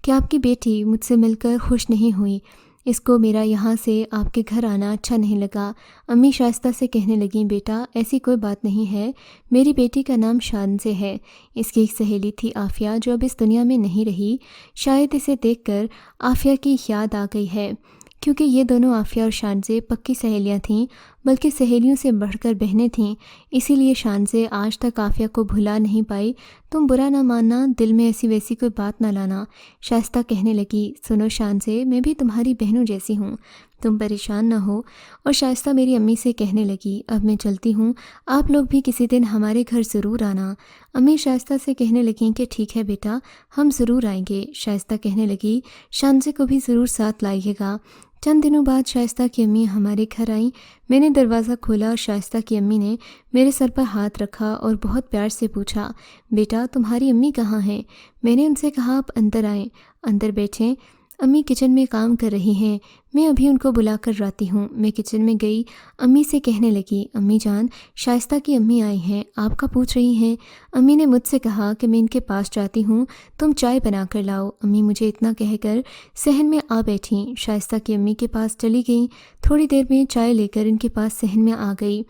کہ آپ کی بیٹی مجھ سے مل کر خوش نہیں ہوئی، اس کو میرا یہاں سے آپ کے گھر آنا اچھا نہیں لگا۔ امی شائستہ سے کہنے لگیں، بیٹا ایسی کوئی بات نہیں ہے، میری بیٹی کا نام شانزے ہے، اس کی ایک سہیلی تھی عافیہ جو اب اس دنیا میں نہیں رہی، شاید اسے دیکھ کر عافیہ کی یاد آ گئی ہے، کیونکہ یہ دونوں عافیہ اور شانزے پکی سہیلیاں تھیں، بلکہ سہیلیوں سے بڑھ کر بہنیں تھیں، اسی لیے شانزے آج تک عافیہ کو بھلا نہیں پائی۔ تم برا نہ ماننا، دل میں ایسی ویسی کوئی بات نہ لانا۔ شائستہ کہنے لگی، سنو شانزے، میں بھی تمہاری بہنوں جیسی ہوں، تم پریشان نہ ہو۔ اور شائستہ میری امی سے کہنے لگی، اب میں چلتی ہوں، آپ لوگ بھی کسی دن ہمارے گھر ضرور آنا۔ امی شائستہ سے کہنے لگیں کہ ٹھیک ہے بیٹا، ہم ضرور آئیں گے۔ شائستہ کہنے لگی، شانزے کو بھی ضرور ساتھ لائیے گا۔ چند دنوں بعد شائستہ کی امی ہمارے گھر آئیں۔ میں نے دروازہ کھولا اور شائستہ کی امی نے میرے سر پر ہاتھ رکھا اور بہت پیار سے پوچھا، بیٹا تمہاری امی کہاں ہیں؟ میں نے ان سے کہا، آپ اندر آئیں، اندر بیٹھیں، امی کچن میں کام کر رہی ہیں، میں ابھی ان کو بلا کر لاتی ہوں۔ میں کچن میں گئی، امی سے کہنے لگی، امی جان شائستہ کی امی آئی ہیں، آپ کا پوچھ رہی ہیں۔ امی نے مجھ سے کہا کہ میں ان کے پاس جاتی ہوں، تم چائے بنا کر لاؤ۔ امی مجھے اتنا کہہ کر صحن میں آ بیٹھیں، شائستہ کی امی کے پاس چلی گئیں، تھوڑی دیر میں چائے لے کر ان کے پاس صحن میں آ گئی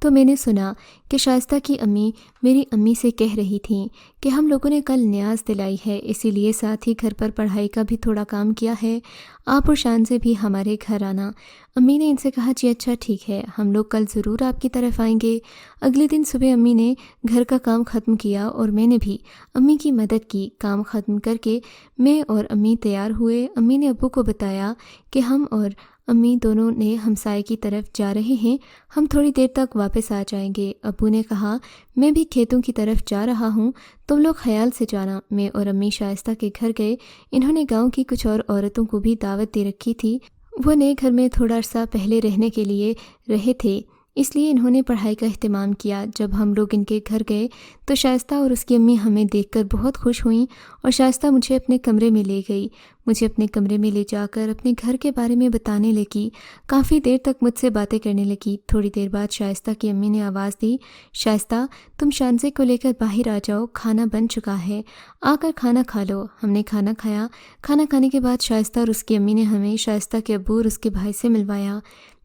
تو میں نے سنا کہ شائستہ کی امی میری امی سے کہہ رہی تھیں کہ ہم لوگوں نے کل نیاز دلائی ہے، اسی لیے ساتھ ہی گھر پر پڑھائی کا بھی تھوڑا کام کیا ہے، آپ اور شان سے بھی ہمارے گھر آنا۔ امی نے ان سے کہا، جی اچھا ٹھیک ہے، ہم لوگ کل ضرور آپ کی طرف آئیں گے۔ اگلے دن صبح امی نے گھر کا کام ختم کیا اور میں نے بھی امی کی مدد کی۔ کام ختم کر کے میں اور امی تیار ہوئے۔ امی نے ابو کو بتایا کہ ہم اور امی دونوں نے ہمسائے کی طرف جا رہے ہیں، ہم تھوڑی دیر تک واپس آ جائیں گے۔ ابو نے کہا، میں بھی کھیتوں کی طرف جا رہا ہوں، تم لوگ خیال سے جانا۔ میں اور امی شائستہ کے گھر گئے، انہوں نے گاؤں کی کچھ اور عورتوں کو بھی دعوت دے رکھی تھی، وہ نئے گھر میں تھوڑا عرصہ پہلے رہنے کے لیے رہے تھے، اس لیے انہوں نے پڑھائی کا اہتمام کیا۔ جب ہم لوگ ان کے گھر گئے تو شائستہ اور اس کی امی ہمیں دیکھ کر بہت خوش ہوئیں اور شائستہ مجھے اپنے کمرے میں لے گئی، مجھے اپنے کمرے میں لے جا کر اپنے گھر کے بارے میں بتانے لگی، کافی دیر تک مجھ سے باتیں کرنے لگی۔ تھوڑی دیر بعد شائستہ کی امی نے آواز دی، شائستہ تم شانزے کو لے کر باہر آ جاؤ، کھانا بن چکا ہے، آ کر کھانا کھا لو۔ ہم نے کھانا کھایا۔ کھانا کھانے کے بعد شائستہ اور اس کی امی نے ہمیں شائستہ کے ابو اور اس کے بھائی سے ملوایا،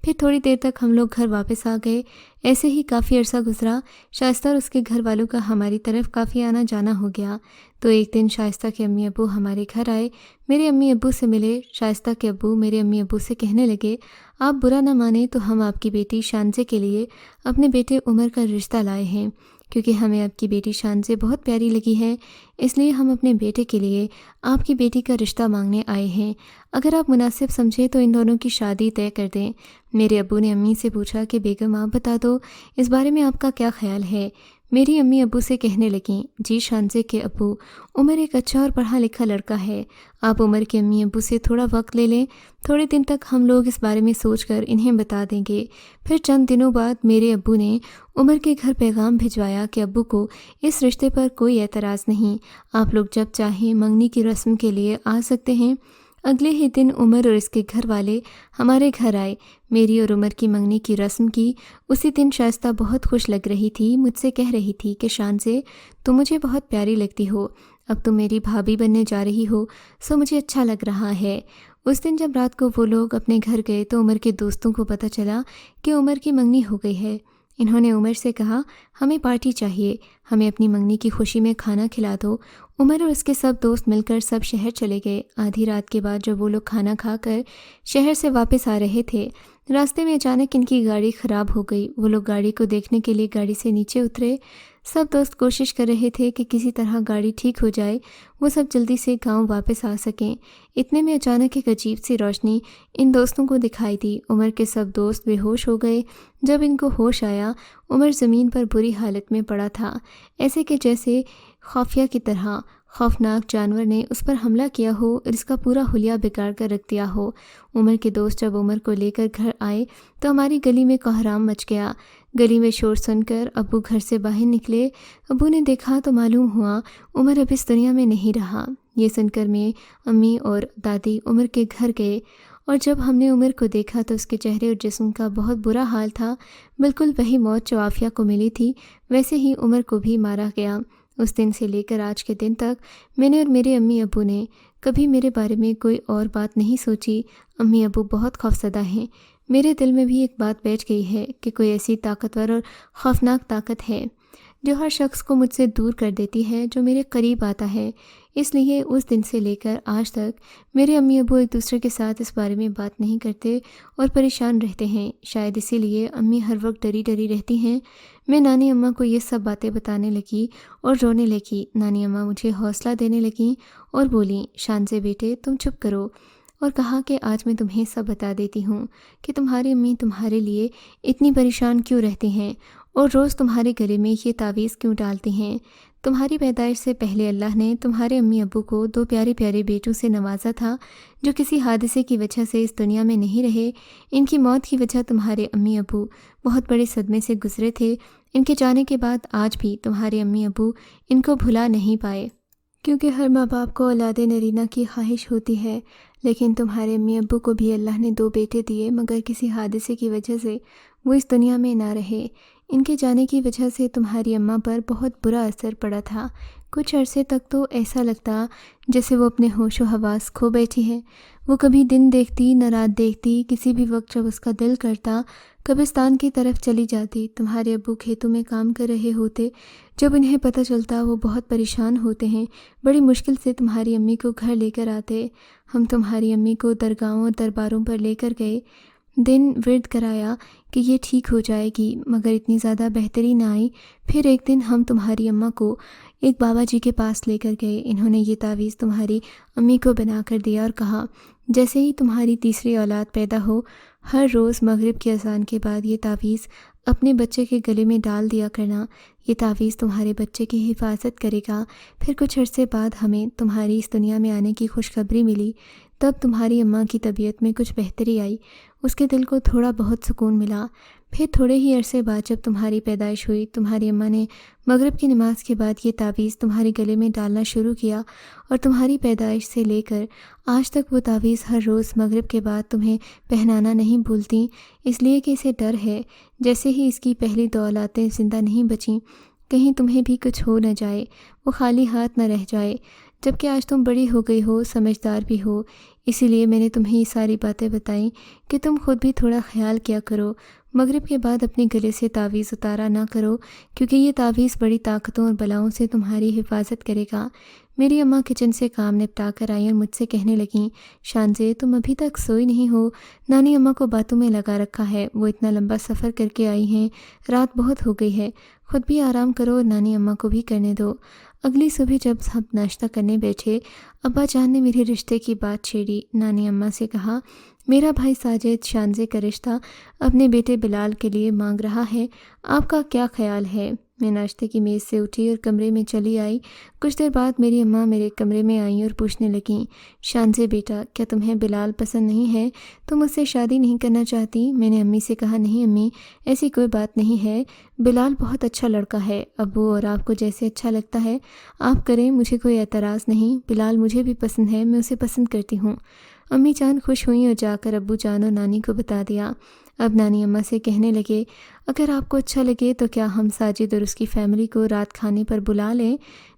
پھر تھوڑی دیر تک ہم لوگ گھر واپس آ گئے۔ ایسے ہی کافی عرصہ گزرا، شائستہ اور اس کے گھر والوں کا ہماری طرف کافی آنا جانا ہو گیا۔ تو ایک دن شائستہ کے امی ابو ہمارے گھر آئے، میرے امی ابو سے ملے۔ شائستہ کے ابو میرے امی ابو سے کہنے لگے، آپ برا نہ مانیں تو ہم آپ کی بیٹی شانزے کے لیے اپنے بیٹے عمر کا رشتہ لائے ہیں، کیونکہ ہمیں آپ کی بیٹی شانزے بہت پیاری لگی ہے، اس لیے ہم اپنے بیٹے کے لیے آپ کی بیٹی کا رشتہ مانگنے آئے ہیں، اگر آپ مناسب سمجھیں تو ان دونوں کی شادی طے کر دیں۔ میرے ابو نے امی سے پوچھا کہ بیگم آپ بتا دو اس بارے میں آپ کا کیا خیال ہے؟ میری امی ابو سے کہنے لگیں، جی شانزے کے ابو، عمر ایک اچھا اور پڑھا لکھا لڑکا ہے، آپ عمر کے امی ابو سے تھوڑا وقت لے لیں، تھوڑے دن تک ہم لوگ اس بارے میں سوچ کر انہیں بتا دیں گے۔ پھر چند دنوں بعد میرے ابو نے عمر کے گھر پیغام بھجوایا کہ ابو کو اس رشتے پر کوئی اعتراض نہیں، آپ لوگ جب چاہیں منگنی کی رسم کے لیے آ سکتے ہیں۔ اگلے ہی دن عمر اور اس کے گھر والے ہمارے گھر آئے، میری اور عمر کی منگنی کی رسم کی۔ اسی دن شائستہ بہت خوش لگ رہی تھی، مجھ سے کہہ رہی تھی کہ شانزے تم مجھے بہت پیاری لگتی ہو، اب تم میری بھابھی بننے جا رہی ہو، سو مجھے اچھا لگ رہا ہے۔ اس دن جب رات کو وہ لوگ اپنے گھر گئے تو عمر کے دوستوں کو پتہ چلا کہ عمر کی منگنی ہو گئی ہے۔ انہوں نے عمر سے کہا، ہمیں پارٹی چاہیے، ہمیں اپنی منگنی کی خوشی میں کھانا کھلا دو۔ عمر اور اس کے سب دوست مل کر سب شہر چلے گئے۔ آدھی رات کے بعد جب وہ لوگ کھانا کھا کر شہر سے واپس آ رہے تھے، راستے میں اچانک ان کی گاڑی خراب ہو گئی۔ وہ لوگ گاڑی کو دیکھنے کے لیے گاڑی سے نیچے اترے۔ سب دوست کوشش کر رہے تھے کہ کسی طرح گاڑی ٹھیک ہو جائے، وہ سب جلدی سے گاؤں واپس آ سکیں۔ اتنے میں اچانک ایک عجیب سی روشنی ان دوستوں کو دکھائی دی۔ عمر کے سب دوست بے ہوش ہو گئے۔ جب ان کو ہوش آیا، عمر زمین پر بری حالت میں پڑا تھا، ایسے کہ جیسے خافیہ کی طرح خوفناک جانور نے اس پر حملہ کیا ہو اور اس کا پورا حلیہ بگاڑ کر رکھ دیا ہو۔ عمر کے دوست جب عمر کو لے کر گھر آئے تو ہماری گلی میں کوہرام مچ گیا۔ گلی میں شور سن کر ابو گھر سے باہر نکلے۔ ابو نے دیکھا تو معلوم ہوا عمر اب اس دنیا میں نہیں رہا۔ یہ سن کر میں، امی اور دادی عمر کے گھر گئے، اور جب ہم نے عمر کو دیکھا تو اس کے چہرے اور جسم کا بہت برا حال تھا۔ بالکل وہی موت جو عافیہ کو ملی تھی ویسے ہی عمر کو بھی مارا گیا۔ اس دن سے لے کر آج کے دن تک میں نے اور میرے امی ابو نے کبھی میرے بارے میں کوئی اور بات نہیں سوچی۔ امی ابو بہت خوفزدہ ہیں۔ میرے دل میں بھی ایک بات بیٹھ گئی ہے کہ کوئی ایسی طاقتور اور خوفناک طاقت ہے جو ہر شخص کو مجھ سے دور کر دیتی ہے جو میرے قریب آتا ہے۔ اس لیے اس دن سے لے کر آج تک میرے امی ابو ایک دوسرے کے ساتھ اس بارے میں بات نہیں کرتے اور پریشان رہتے ہیں۔ شاید اسی لیے امی ہر وقت ڈری ڈری رہتی ہیں۔ میں نانی اماں کو یہ سب باتیں بتانے لگی اور رونے لگی۔ نانی اماں مجھے حوصلہ دینے لگیں اور بولیں، شانزے بیٹے تم چپ کرو، اور کہا کہ آج میں تمہیں سب بتا دیتی ہوں کہ تمہاری امی تمہارے لیے اتنی پریشان کیوں رہتی ہیں اور روز تمہارے گلے میں یہ تعویذ کیوں ڈالتی ہیں۔ تمہاری پیدائش سے پہلے اللہ نے تمہارے امی ابو کو 2 پیارے پیارے بیٹوں سے نوازا تھا جو کسی حادثے کی وجہ سے اس دنیا میں نہیں رہے۔ ان کی موت کی وجہ تمہارے امی ابو بہت بڑے صدمے سے گزرے تھے۔ ان کے جانے کے بعد آج بھی تمہارے امی ابو ان کو بھلا نہیں پائے، کیونکہ ہر ماں باپ کو اولاد نرینہ کی خواہش ہوتی ہے، لیکن تمہارے امی ابو کو بھی اللہ نے 2 بیٹے دیے، مگر کسی حادثے کی وجہ سے وہ اس دنیا میں نہ رہے۔ ان کے جانے کی وجہ سے تمہاری اماں پر بہت برا اثر پڑا تھا۔ کچھ عرصے تک تو ایسا لگتا جیسے وہ اپنے ہوش و حواس کھو بیٹھی ہے۔ وہ کبھی دن دیکھتی نہ رات دیکھتی، کسی بھی وقت جب اس کا دل کرتا قبرستان کی طرف چلی جاتی۔ تمہارے ابو کھیتوں میں کام کر رہے ہوتے، جب انہیں پتہ چلتا وہ بہت پریشان ہوتے ہیں، بڑی مشکل سے تمہاری امی کو گھر لے کر آتے۔ ہم تمہاری امی کو درگاہوں اور درباروں پر لے کر گئے، دن ورد کرایا کہ یہ ٹھیک ہو جائے گی، مگر اتنی زیادہ بہتری نہ آئی۔ پھر ایک دن ہم تمہاری اماں کو ایک بابا جی کے پاس لے کر گئے۔ انہوں نے یہ تعویذ تمہاری امی کو بنا کر دیا اور کہا، جیسے ہی تمہاری تیسری اولاد پیدا ہو، ہر روز مغرب کی اذان کے بعد یہ تعویذ اپنے بچے کے گلے میں ڈال دیا کرنا۔ یہ تعویذ تمہارے بچے کی حفاظت کرے گا۔ پھر کچھ عرصے بعد ہمیں تمہاری اس دنیا میں آنے کی خوشخبری ملی۔ تب تمہاری اماں کی طبیعت میں کچھ بہتری آئی، اس کے دل کو تھوڑا بہت سکون ملا۔ پھر تھوڑے ہی عرصے بعد جب تمہاری پیدائش ہوئی، تمہاری اماں نے مغرب کی نماز کے بعد یہ تعویذ تمہارے گلے میں ڈالنا شروع کیا، اور تمہاری پیدائش سے لے کر آج تک وہ تعویذ ہر روز مغرب کے بعد تمہیں پہنانا نہیں بھولتی، اس لیے کہ اسے ڈر ہے جیسے ہی اس کی پہلی 2 اولادیں زندہ نہیں بچیں، کہیں تمہیں بھی کچھ ہو نہ جائے، وہ خالی ہاتھ نہ رہ جائے۔ جبکہ آج تم بڑی ہو گئی ہو، سمجھدار بھی ہو، اسی لیے میں نے تمہیں یہ ساری باتیں بتائیں کہ تم خود بھی تھوڑا خیال کیا کرو۔ مغرب کے بعد اپنے گلے سے تعویذ اتارا نہ کرو، کیونکہ یہ تعویذ بڑی طاقتوں اور بلاؤں سے تمہاری حفاظت کرے گا۔ میری اماں کچن سے کام نپٹا کر آئیں اور مجھ سے کہنے لگیں، شانزے تم ابھی تک سوئی نہیں ہو؟ نانی اماں کو باتوں میں لگا رکھا ہے، وہ اتنا لمبا سفر کر کے آئی ہیں، رات بہت ہو گئی ہے، خود بھی آرام کرو اور نانی اماں کو بھی کرنے دو۔ اگلی صبح جب ہم ناشتہ کرنے بیٹھے، ابا جان نے میرے رشتے کی بات چھیڑی۔ نانی اماں سے کہا، میرا بھائی ساجد شانزے کا رشتہ اپنے بیٹے بلال کے لیے مانگ رہا ہے، آپ کا کیا خیال ہے؟ میں ناشتے کی میز سے اٹھی اور کمرے میں چلی آئی۔ کچھ دیر بعد میری اماں میرے کمرے میں آئیں اور پوچھنے لگیں، شانزے بیٹا کیا تمہیں بلال پسند نہیں ہے؟ تم اس سے شادی نہیں کرنا چاہتی؟ میں نے امی سے کہا، نہیں امی، ایسی کوئی بات نہیں ہے، بلال بہت اچھا لڑکا ہے، ابو اور آپ کو جیسے اچھا لگتا ہے آپ کریں، مجھے کوئی اعتراض نہیں، بلال مجھے بھی پسند ہے، میں اسے پسند کرتی ہوں۔ امی جان خوش ہوئیں اور جا کر ابو جان اور نانی کو بتا دیا۔ اب نانی اماں سے کہنے لگے، اگر آپ کو اچھا لگے تو کیا ہم ساجد اور اس کی فیملی کو رات کھانے پر بلا لیں؟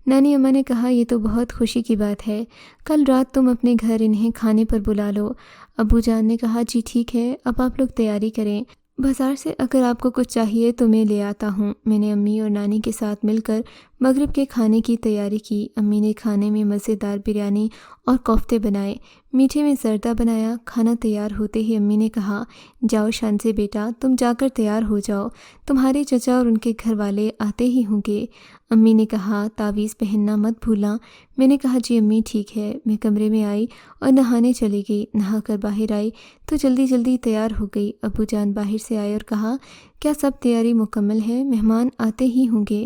نانی اماں نے کہا، یہ تو بہت خوشی کی بات ہے، کل رات تم اپنے گھر انہیں کھانے پر بلا لو۔ ابو جان نے کہا، جی ٹھیک ہے، اب آپ لوگ تیاری کریں، بازار سے اگر آپ کو کچھ چاہیے تو میں لے آتا ہوں۔ میں نے امی اور نانی کے ساتھ مل کر مغرب کے کھانے کی تیاری کی۔ امی نے کھانے میں مزیدار بریانی اور کوفتے بنائے، میٹھے میں زردہ بنایا۔ کھانا تیار ہوتے ہی امی نے کہا، جاؤ شانزے بیٹا، تم جا کر تیار ہو جاؤ، تمہارے چچا اور ان کے گھر والے آتے ہی ہوں گے۔ امی نے کہا، تعویذ پہننا مت بھولنا۔ میں نے کہا، جی امی ٹھیک ہے۔ میں کمرے میں آئی اور نہانے چلی گئی۔ نہا کر باہر آئی تو جلدی جلدی تیار ہو گئی۔ ابو جان باہر سے آئے اور کہا، کیا سب تیاری مکمل ہے؟ مہمان آتے ہی ہوں گے۔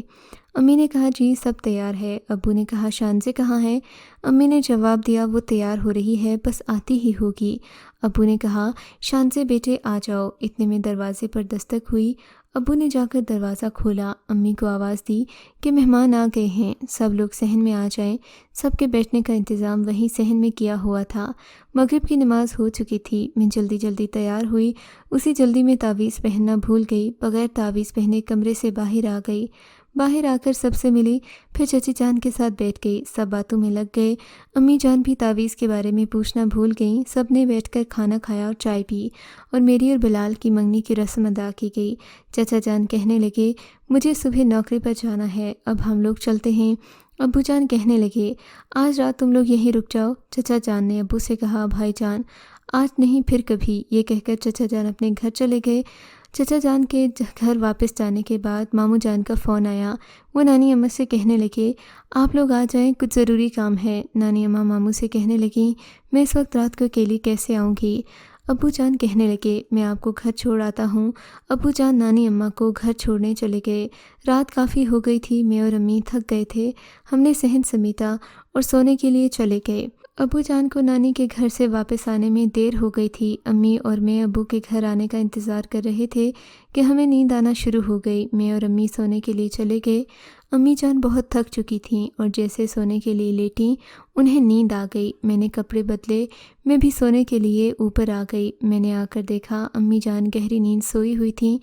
امی نے کہا، جی سب تیار ہے۔ ابو نے کہا، شانزے کہاں ہے؟ امی نے جواب دیا، وہ تیار ہو رہی ہے، بس آتی ہی ہوگی۔ ابو نے کہا، شانزے بیٹے آ جاؤ۔ اتنے میں دروازے پر دستک ہوئی۔ ابو نے جا کر دروازہ کھولا، امی کو آواز دی کہ مہمان آ گئے ہیں، سب لوگ صحن میں آ جائیں۔ سب کے بیٹھنے کا انتظام وہیں صحن میں کیا ہوا تھا۔ مغرب کی نماز ہو چکی تھی۔ میں جلدی جلدی تیار ہوئی، اسی جلدی میں تعویذ پہننا بھول گئی، بغیر تعویذ پہنے کمرے سے باہر آ گئی۔ باہر آ کر سب سے ملی، پھر چچی جان کے ساتھ بیٹھ گئی۔ سب باتوں میں لگ گئے۔ امی جان بھی تعویذ کے بارے میں پوچھنا بھول گئیں۔ سب نے بیٹھ کر کھانا کھایا اور چائے پی، اور میری اور بلال کی منگنی کی رسم ادا کی گئی۔ چچا جان کہنے لگے، مجھے صبح نوکری پر جانا ہے، اب ہم لوگ چلتے ہیں۔ ابو جان کہنے لگے، آج رات تم لوگ یہیں رک جاؤ۔ چچا جان نے ابو سے کہا، بھائی جان آج نہیں پھر کبھی۔ یہ کہہ کر چچا جان اپنے گھر چلے گئے۔ چچا جان کے گھر واپس جانے کے بعد ماموں جان کا فون آیا۔ وہ نانی اماں سے کہنے لگے، آپ لوگ آ جائیں، کچھ ضروری کام ہے۔ نانی اماں ماموں سے کہنے لگیں، میں اس وقت رات کو اکیلی کیسے آؤں گی؟ ابو جان کہنے لگے، میں آپ کو گھر چھوڑ آتا ہوں۔ ابو جان نانی اماں کو گھر چھوڑنے چلے گئے۔ رات کافی ہو گئی تھی، میں اور امی تھک گئے تھے۔ ہم نے صحن سمیٹا اور سونے کے لیے چلے گئے۔ ابو جان کو نانی کے گھر سے واپس آنے میں دیر ہو گئی تھی۔ امی اور میں ابو کے گھر آنے کا انتظار کر رہے تھے کہ ہمیں نیند آنا شروع ہو گئی۔ میں اور امی سونے کے لیے چلے گئے۔ امی جان بہت تھک چکی تھیں اور جیسے سونے کے لیے لیٹیں انہیں نیند آ گئی۔ میں نے کپڑے بدلے، میں بھی سونے کے لیے اوپر آ گئی۔ میں نے آ کر دیکھا امی جان گہری نیند سوئی ہوئی تھیں۔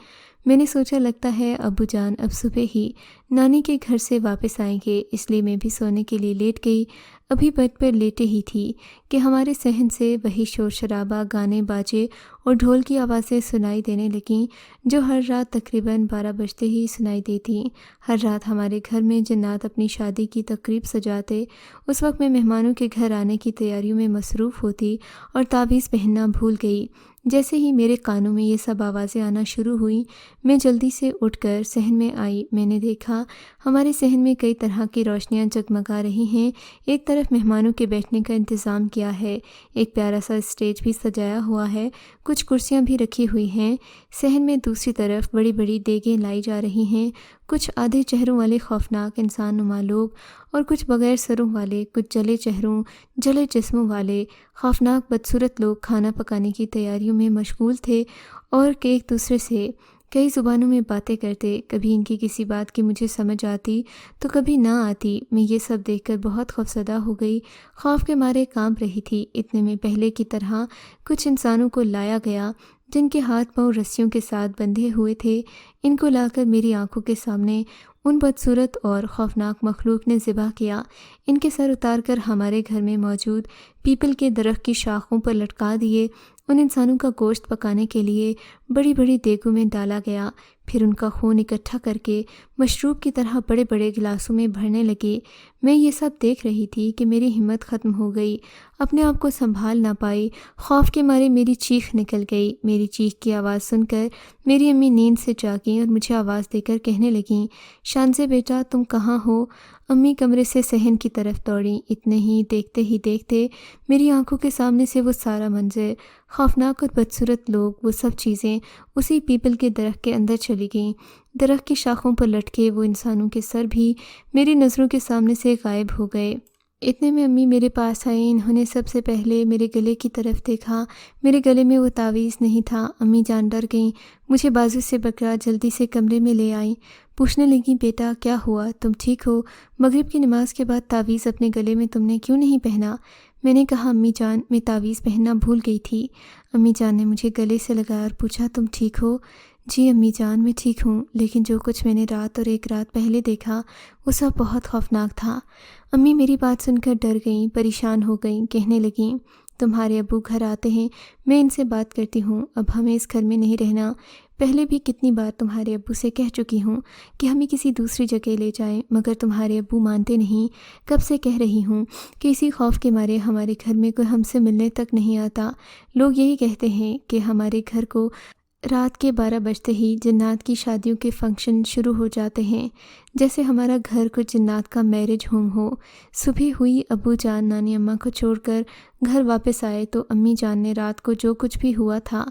میں نے سوچا لگتا ہے ابو جان اب صبح ہی نانی کے گھر سے واپس آئیں گے، اس لیے میں بھی سونے کے لیے لیٹ گئی۔ ابھی بیڈ پر لیٹے ہی تھی کہ ہمارے صحن سے وہی شور شرابہ، گانے باجے اور ڈھول کی آوازیں سنائی دینے لگیں جو ہر رات تقریباً 12 بجتے ہی سنائی دیتی۔ ہر رات ہمارے گھر میں جنات اپنی شادی کی تقریب سجاتے۔ اس وقت میں مہمانوں کے گھر آنے کی تیاریوں میں مصروف ہوتی اور تعویذ پہننا بھول گئی۔ جیسے ہی میرے کانوں میں یہ سب آوازیں آنا شروع ہوئیں، میں جلدی سے اٹھ کر صحن میں آئی۔ میں نے دیکھا ہمارے صحن میں کئی طرح کی روشنیاں جگمگا رہی ہیں۔ ایک طرف مہمانوں کے بیٹھنے کا انتظام کیا ہے، ایک پیارا سا اسٹیج بھی سجایا ہوا ہے، کچھ کرسیاں بھی رکھی ہوئی ہیں۔ صحن میں دوسری طرف بڑی بڑی دیگیں لائی جا رہی ہیں، کچھ آدھے چہروں والے خوفناک انسان نما لوگ اور کچھ بغیر سروں والے، کچھ جلے چہروں جلے جسموں والے خوفناک بدصورت لوگ کھانا پکانے کی تیاریوں میں مشغول تھے اور ایک دوسرے سے کئی زبانوں میں باتیں کرتے۔ کبھی ان کی کسی بات کی مجھے سمجھ آتی تو کبھی نہ آتی۔ میں یہ سب دیکھ کر بہت خوفزدہ ہو گئی، خوف کے مارے کانپ رہی تھی۔ اتنے میں پہلے کی طرح کچھ انسانوں کو لایا گیا جن کے ہاتھ پاؤں رسیوں کے ساتھ بندھے ہوئے تھے۔ ان کو لا کر میری آنکھوں کے سامنے ان بدصورت اور خوفناک مخلوق نے ذبح کیا۔ ان کے سر اتار کر ہمارے گھر میں موجود پیپل کے درخت کی شاخوں پر لٹکا دیے۔ ان انسانوں کا گوشت پکانے کے لیے بڑی بڑی دیگوں میں ڈالا گیا، پھر ان کا خون اکٹھا کر کے مشروب کی طرح بڑے بڑے گلاسوں میں بھرنے لگے۔ میں یہ سب دیکھ رہی تھی کہ میری ہمت ختم ہو گئی، اپنے آپ کو سنبھال نہ پائی، خوف کے مارے میری چیخ نکل گئی۔ میری چیخ کی آواز سن کر میری امی نیند سے جاگیں اور مجھے آواز دے کر کہنے لگیں، شانزے بیٹا تم کہاں ہو؟ امی کمرے سے صحن کی طرف دوڑیں۔ اتنے ہی دیکھتے میری آنکھوں کے سامنے سے وہ سارا منظر، خوفناک اور بدصورت لوگ، وہ سب چیزیں اسی پیپل کے درخت کے اندر چلی گئیں۔ درخت کی شاخوں پر لٹکے وہ انسانوں کے سر بھی میری نظروں کے سامنے سے غائب ہو گئے۔ اتنے میں امی میرے پاس آئیں۔ انہوں نے سب سے پہلے میرے گلے کی طرف دیکھا، میرے گلے میں وہ تعویذ نہیں تھا۔ امی جان ڈر گئیں، مجھے بازو سے پکڑا، جلدی سے کمرے میں لے آئیں۔ پوچھنے لگیں، بیٹا کیا ہوا، تم ٹھیک ہو؟ مغرب کی نماز کے بعد تعویذ اپنے گلے میں تم نے کیوں نہیں پہنا؟ میں نے کہا، امی جان میں تعویذ پہننا بھول گئی تھی۔ امی جان نے مجھے گلے سے لگایا اور پوچھا، تم ٹھیک ہو؟ جی امی جان میں ٹھیک ہوں، لیکن جو کچھ میں نے رات اور ایک رات پہلے دیکھا وہ سب بہت خوفناک تھا۔ امی میری بات سن کر ڈر گئیں، پریشان ہو گئیں، کہنے لگیں، تمہارے ابو گھر آتے ہیں، میں ان سے بات کرتی ہوں، اب ہمیں اس گھر میں نہیں رہنا۔ پہلے بھی کتنی بار تمہارے ابو سے کہہ چکی ہوں کہ ہمیں کسی دوسری جگہ لے جائیں، مگر تمہارے ابو مانتے نہیں۔ کب سے کہہ رہی ہوں کہ اسی خوف کے مارے ہمارے گھر میں کوئی ہم سے ملنے تک نہیں آتا۔ لوگ یہی کہتے ہیں کہ ہمارے گھر کو رات کے 12 بجتے ہی جنات کی شادیوں کے فنکشن شروع ہو جاتے ہیں، جیسے ہمارا گھر کچھ جنات کا میرج ہوم ہو۔ صبح ہوئی، ابو جان نانی اماں کو چھوڑ کر گھر واپس آئے تو امی جان نے رات کو جو کچھ بھی ہوا تھا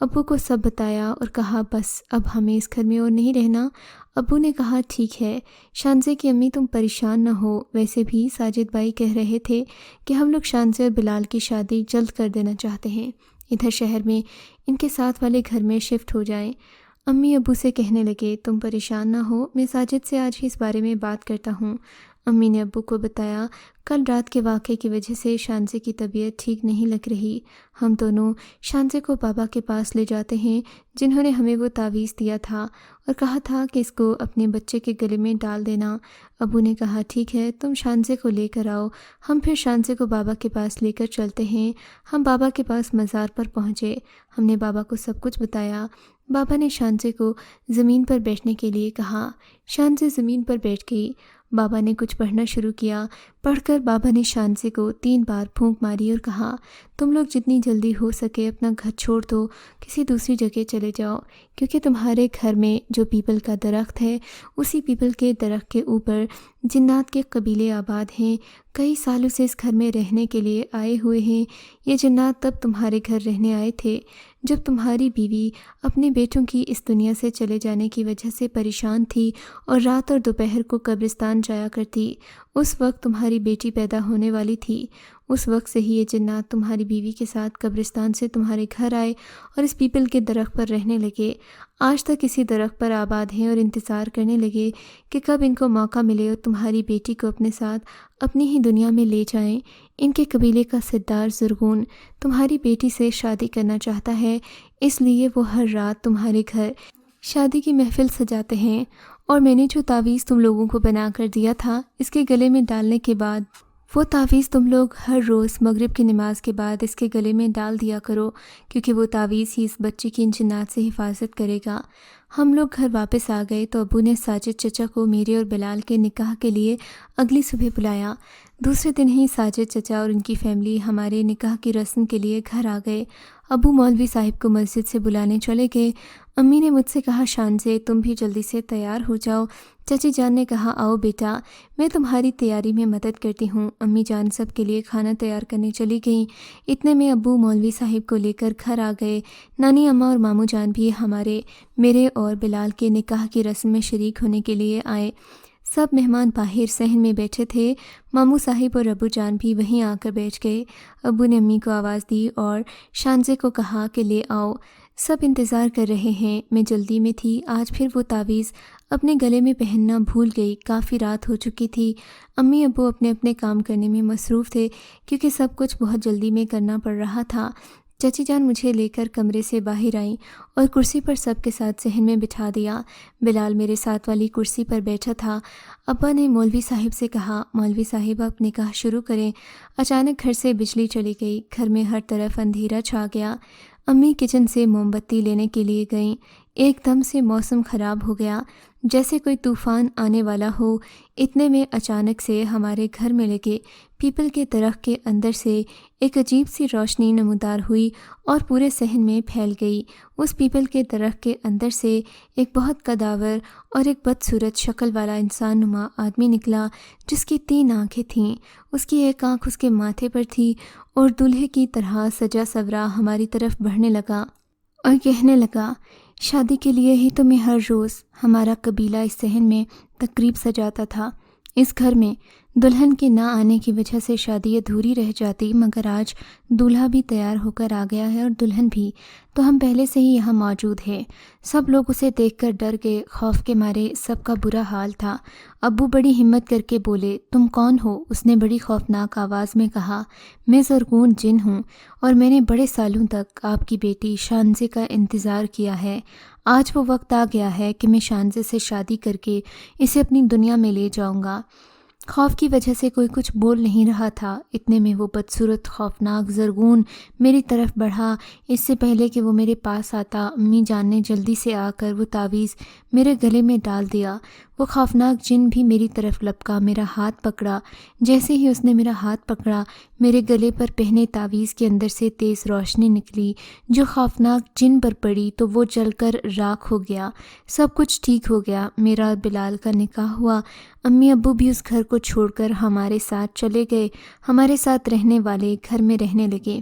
ابو کو سب بتایا اور کہا بس اب ہمیں اس گھر میں اور نہیں رہنا۔ ابو نے کہا ٹھیک ہے شانزے کی امی تم پریشان نہ ہو، ویسے بھی ساجد بھائی کہہ رہے تھے کہ ہم لوگ شانزے اور بلال کی شادی جلد کر دینا چاہتے ہیں، ادھر شہر میں ان کے ساتھ والے گھر میں شفٹ ہو جائیں۔ امی ابو سے کہنے لگے تم پریشان نہ ہو، میں ساجد سے آج ہی اس بارے میں بات کرتا ہوں۔ امی نے ابو کو بتایا کل رات کے واقعے کی وجہ سے شانزے کی طبیعت ٹھیک نہیں لگ رہی، ہم دونوں شانزے کو بابا کے پاس لے جاتے ہیں جنہوں نے ہمیں وہ تعویذ دیا تھا اور کہا تھا کہ اس کو اپنے بچے کے گلے میں ڈال دینا۔ ابو نے کہا ٹھیک ہے تم شانزے کو لے کر آؤ، ہم پھر شانزے کو بابا کے پاس لے کر چلتے ہیں۔ ہم بابا کے پاس مزار پر پہنچے، ہم نے بابا کو سب کچھ بتایا۔ بابا نے شانزے کو زمین پر بیٹھنے کے لیے کہا، شانزے زمین پر بیٹھ گئی۔ بابا نے کچھ پڑھنا شروع کیا، پڑھ کر بابا نے شانزے کو 3 بار پھونک ماری اور کہا تم لوگ جتنی جلدی ہو سکے اپنا گھر چھوڑ دو، کسی دوسری جگہ چلے جاؤ، کیونکہ تمہارے گھر میں جو پیپل کا درخت ہے اسی پیپل کے درخت کے اوپر جنات کے قبیلے آباد ہیں، کئی سالوں سے اس گھر میں رہنے کے لیے آئے ہوئے ہیں۔ یہ جنات تب تمہارے گھر رہنے آئے تھے جب تمہاری بیوی اپنے بیٹوں کی اس دنیا سے چلے جانے کی وجہ سے پریشان تھی اور رات اور دوپہر کو قبرستان جایا کرتی۔ اس وقت تمہاری بیٹی پیدا ہونے والی تھی، اس وقت سے ہی یہ جنات تمہاری بیوی کے ساتھ قبرستان سے تمہارے گھر آئے اور اس پیپل کے درخت پر رہنے لگے۔ آج تک اسی درخت پر آباد ہیں اور انتظار کرنے لگے کہ کب ان کو موقع ملے اور تمہاری بیٹی کو اپنے ساتھ اپنی ہی دنیا میں لے جائیں۔ ان کے قبیلے کا سردار زرغون تمہاری بیٹی سے شادی کرنا چاہتا ہے، اس لیے وہ ہر رات تمہارے گھر شادی کی محفل سجاتے ہیں، اور میں نے جو تعویذ تم لوگوں کو بنا کر دیا تھا اس کے گلے میں ڈالنے کے بعد وہ تعویذ تم لوگ ہر روز مغرب کی نماز کے بعد اس کے گلے میں ڈال دیا کرو، کیونکہ وہ تعویذ ہی اس بچے کی ان جنات سے حفاظت کرے گا۔ ہم لوگ گھر واپس آ گئے تو ابو نے ساجد چچا کو میرے اور بلال کے نکاح کے لیے اگلی صبح بلایا۔ دوسرے دن ہی ساجد چچا اور ان کی فیملی ہمارے نکاح کی رسم کے لیے گھر آ گئے۔ ابو مولوی صاحب کو مسجد سے بلانے چلے گئے۔ امی نے مجھ سے کہا شانزے تم بھی جلدی سے تیار ہو جاؤ۔ چچی جان نے کہا آؤ بیٹا میں تمہاری تیاری میں مدد کرتی ہوں۔ امی جان سب کے لیے کھانا تیار کرنے چلی گئیں۔ اتنے میں ابو مولوی صاحب کو لے کر گھر آ گئے۔ نانی اماں اور ماموں جان بھی میرے اور بلال کے نکاح کی رسم میں شریک ہونے کے لیے آئے۔ سب مہمان باہر صحن میں بیٹھے تھے۔ ماموں صاحب اور ابو جان بھی وہیں آ کر بیٹھ گئے۔ ابو نے امی کو آواز دی اور شانزے کو کہا کہ لے آؤ، سب انتظار کر رہے ہیں۔ میں جلدی میں تھی، آج پھر وہ تعویذ اپنے گلے میں پہننا بھول گئی، کافی رات ہو چکی تھی۔ امی ابو اپنے اپنے کام کرنے میں مصروف تھے کیونکہ سب کچھ بہت جلدی میں کرنا پڑ رہا تھا۔ چچی جان مجھے لے کر کمرے سے باہر آئیں اور کرسی پر سب کے ساتھ صحن میں بٹھا دیا۔ بلال میرے ساتھ والی کرسی پر بیٹھا تھا۔ ابا نے مولوی صاحب سے کہا مولوی صاحب آپ نکاح شروع کریں۔ اچانک گھر سے بجلی چلی گئی، گھر میں ہر طرف اندھیرا چھا گیا۔ امی کچن سے موم بتی لینے کے لیے گئیں۔ ایک دم سے موسم خراب ہو گیا، جیسے کوئی طوفان آنے والا ہو۔ اتنے میں اچانک سے ہمارے گھر میں لگے پیپل کے درخت کے اندر سے ایک عجیب سی روشنی نمودار ہوئی اور پورے صحن میں پھیل گئی۔ اس پیپل کے درخت کے اندر سے ایک بہت قداور اور ایک بدصورت شکل والا انسان نما آدمی نکلا جس کی 3 آنکھیں تھیں۔ اس کی ایک آنکھ اس کے ماتھے پر تھی اور دولہے کی طرح سجا سورا ہماری طرف بڑھنے لگا اور کہنے لگا شادی کے لیے ہی تو میں ہر روز ہمارا قبیلہ اس صحن میں تقریب سجاتا تھا۔ اس گھر میں دلہن کے نہ آنے کی وجہ سے شادی ادھوری رہ جاتی، مگر آج دولہا بھی تیار ہو کر آ گیا ہے اور دلہن بھی، تو ہم پہلے سے ہی یہاں موجود ہے۔ سب لوگ اسے دیکھ کر ڈر گئے، خوف کے مارے سب کا برا حال تھا۔ ابو بڑی ہمت کر کے بولے تم کون ہو؟ اس نے بڑی خوفناک آواز میں کہا میں زرغون جن ہوں اور میں نے بڑے سالوں تک آپ کی بیٹی شانزے کا انتظار کیا ہے۔ آج وہ وقت آ گیا ہے کہ میں شانزے سے شادی کر کے اسے اپنی دنیا میں لے جاؤں گا۔ خوف کی وجہ سے کوئی کچھ بول نہیں رہا تھا۔ اتنے میں وہ بدصورت خوفناک زرگون میری طرف بڑھا۔ اس سے پہلے کہ وہ میرے پاس آتا، امی جان نے جلدی سے آ کر وہ تعویذ میرے گلے میں ڈال دیا۔ وہ خوفناک جن بھی میری طرف لپکا، میرا ہاتھ پکڑا۔ جیسے ہی اس نے میرا ہاتھ پکڑا، میرے گلے پر پہنے تعویذ کے اندر سے تیز روشنی نکلی جو خوفناک جن پر پڑی تو وہ جل کر راکھ ہو گیا۔ سب کچھ ٹھیک ہو گیا۔ میرا اور بلال کا نکاح ہوا۔ امی ابو بھی اس گھر کو چھوڑ کر ہمارے ساتھ چلے گئے۔ ہمارے ساتھ رہنے والے گھر میں رہنے لگے۔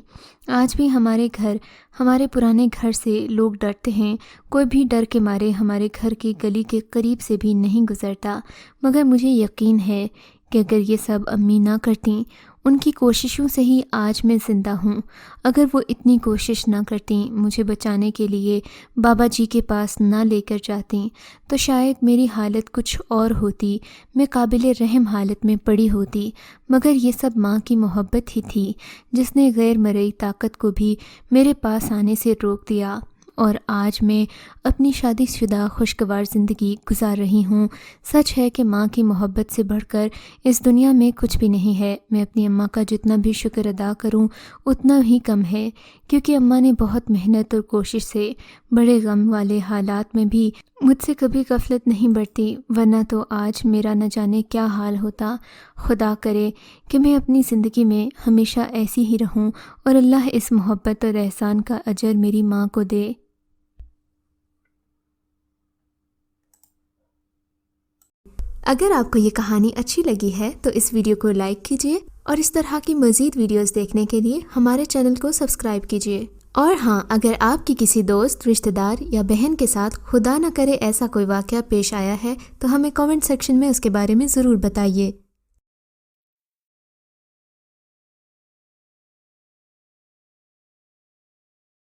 آج بھی ہمارے پرانے گھر سے لوگ ڈرتے ہیں۔ کوئی بھی ڈر کے مارے ہمارے گھر کی گلی کے قریب سے بھی نہیں گزرتا، مگر مجھے یقین ہے کہ اگر یہ سب امی نہ کرتیں، ان کی کوششوں سے ہی آج میں زندہ ہوں۔ اگر وہ اتنی کوشش نہ کرتیں، مجھے بچانے کے لیے بابا جی کے پاس نہ لے کر جاتیں، تو شاید میری حالت کچھ اور ہوتی، میں قابل رحم حالت میں پڑی ہوتی۔ مگر یہ سب ماں کی محبت ہی تھی جس نے غیر مرئی طاقت کو بھی میرے پاس آنے سے روک دیا، اور آج میں اپنی شادی شدہ خوشگوار زندگی گزار رہی ہوں۔ سچ ہے کہ ماں کی محبت سے بڑھ کر اس دنیا میں کچھ بھی نہیں ہے۔ میں اپنی اماں کا جتنا بھی شکر ادا کروں اتنا ہی کم ہے، کیونکہ اماں نے بہت محنت اور کوشش سے بڑے غم والے حالات میں بھی مجھ سے کبھی غفلت نہیں برتی، ورنہ تو آج میرا نہ جانے کیا حال ہوتا۔ خدا کرے کہ میں اپنی زندگی میں ہمیشہ ایسی ہی رہوں، اور اللہ اس محبت اور احسان کا اجر میری ماں کو دے۔ اگر آپ کو یہ کہانی اچھی لگی ہے تو اس ویڈیو کو لائک کیجیے، اور اس طرح کی مزید ویڈیوز دیکھنے کے لیے ہمارے چینل کو سبسکرائب کیجیے۔ اور ہاں، اگر آپ کی کسی دوست، رشتہ دار یا بہن کے ساتھ خدا نہ کرے ایسا کوئی واقعہ پیش آیا ہے تو ہمیں کامنٹ سیکشن میں اس کے بارے میں ضرور بتائیے۔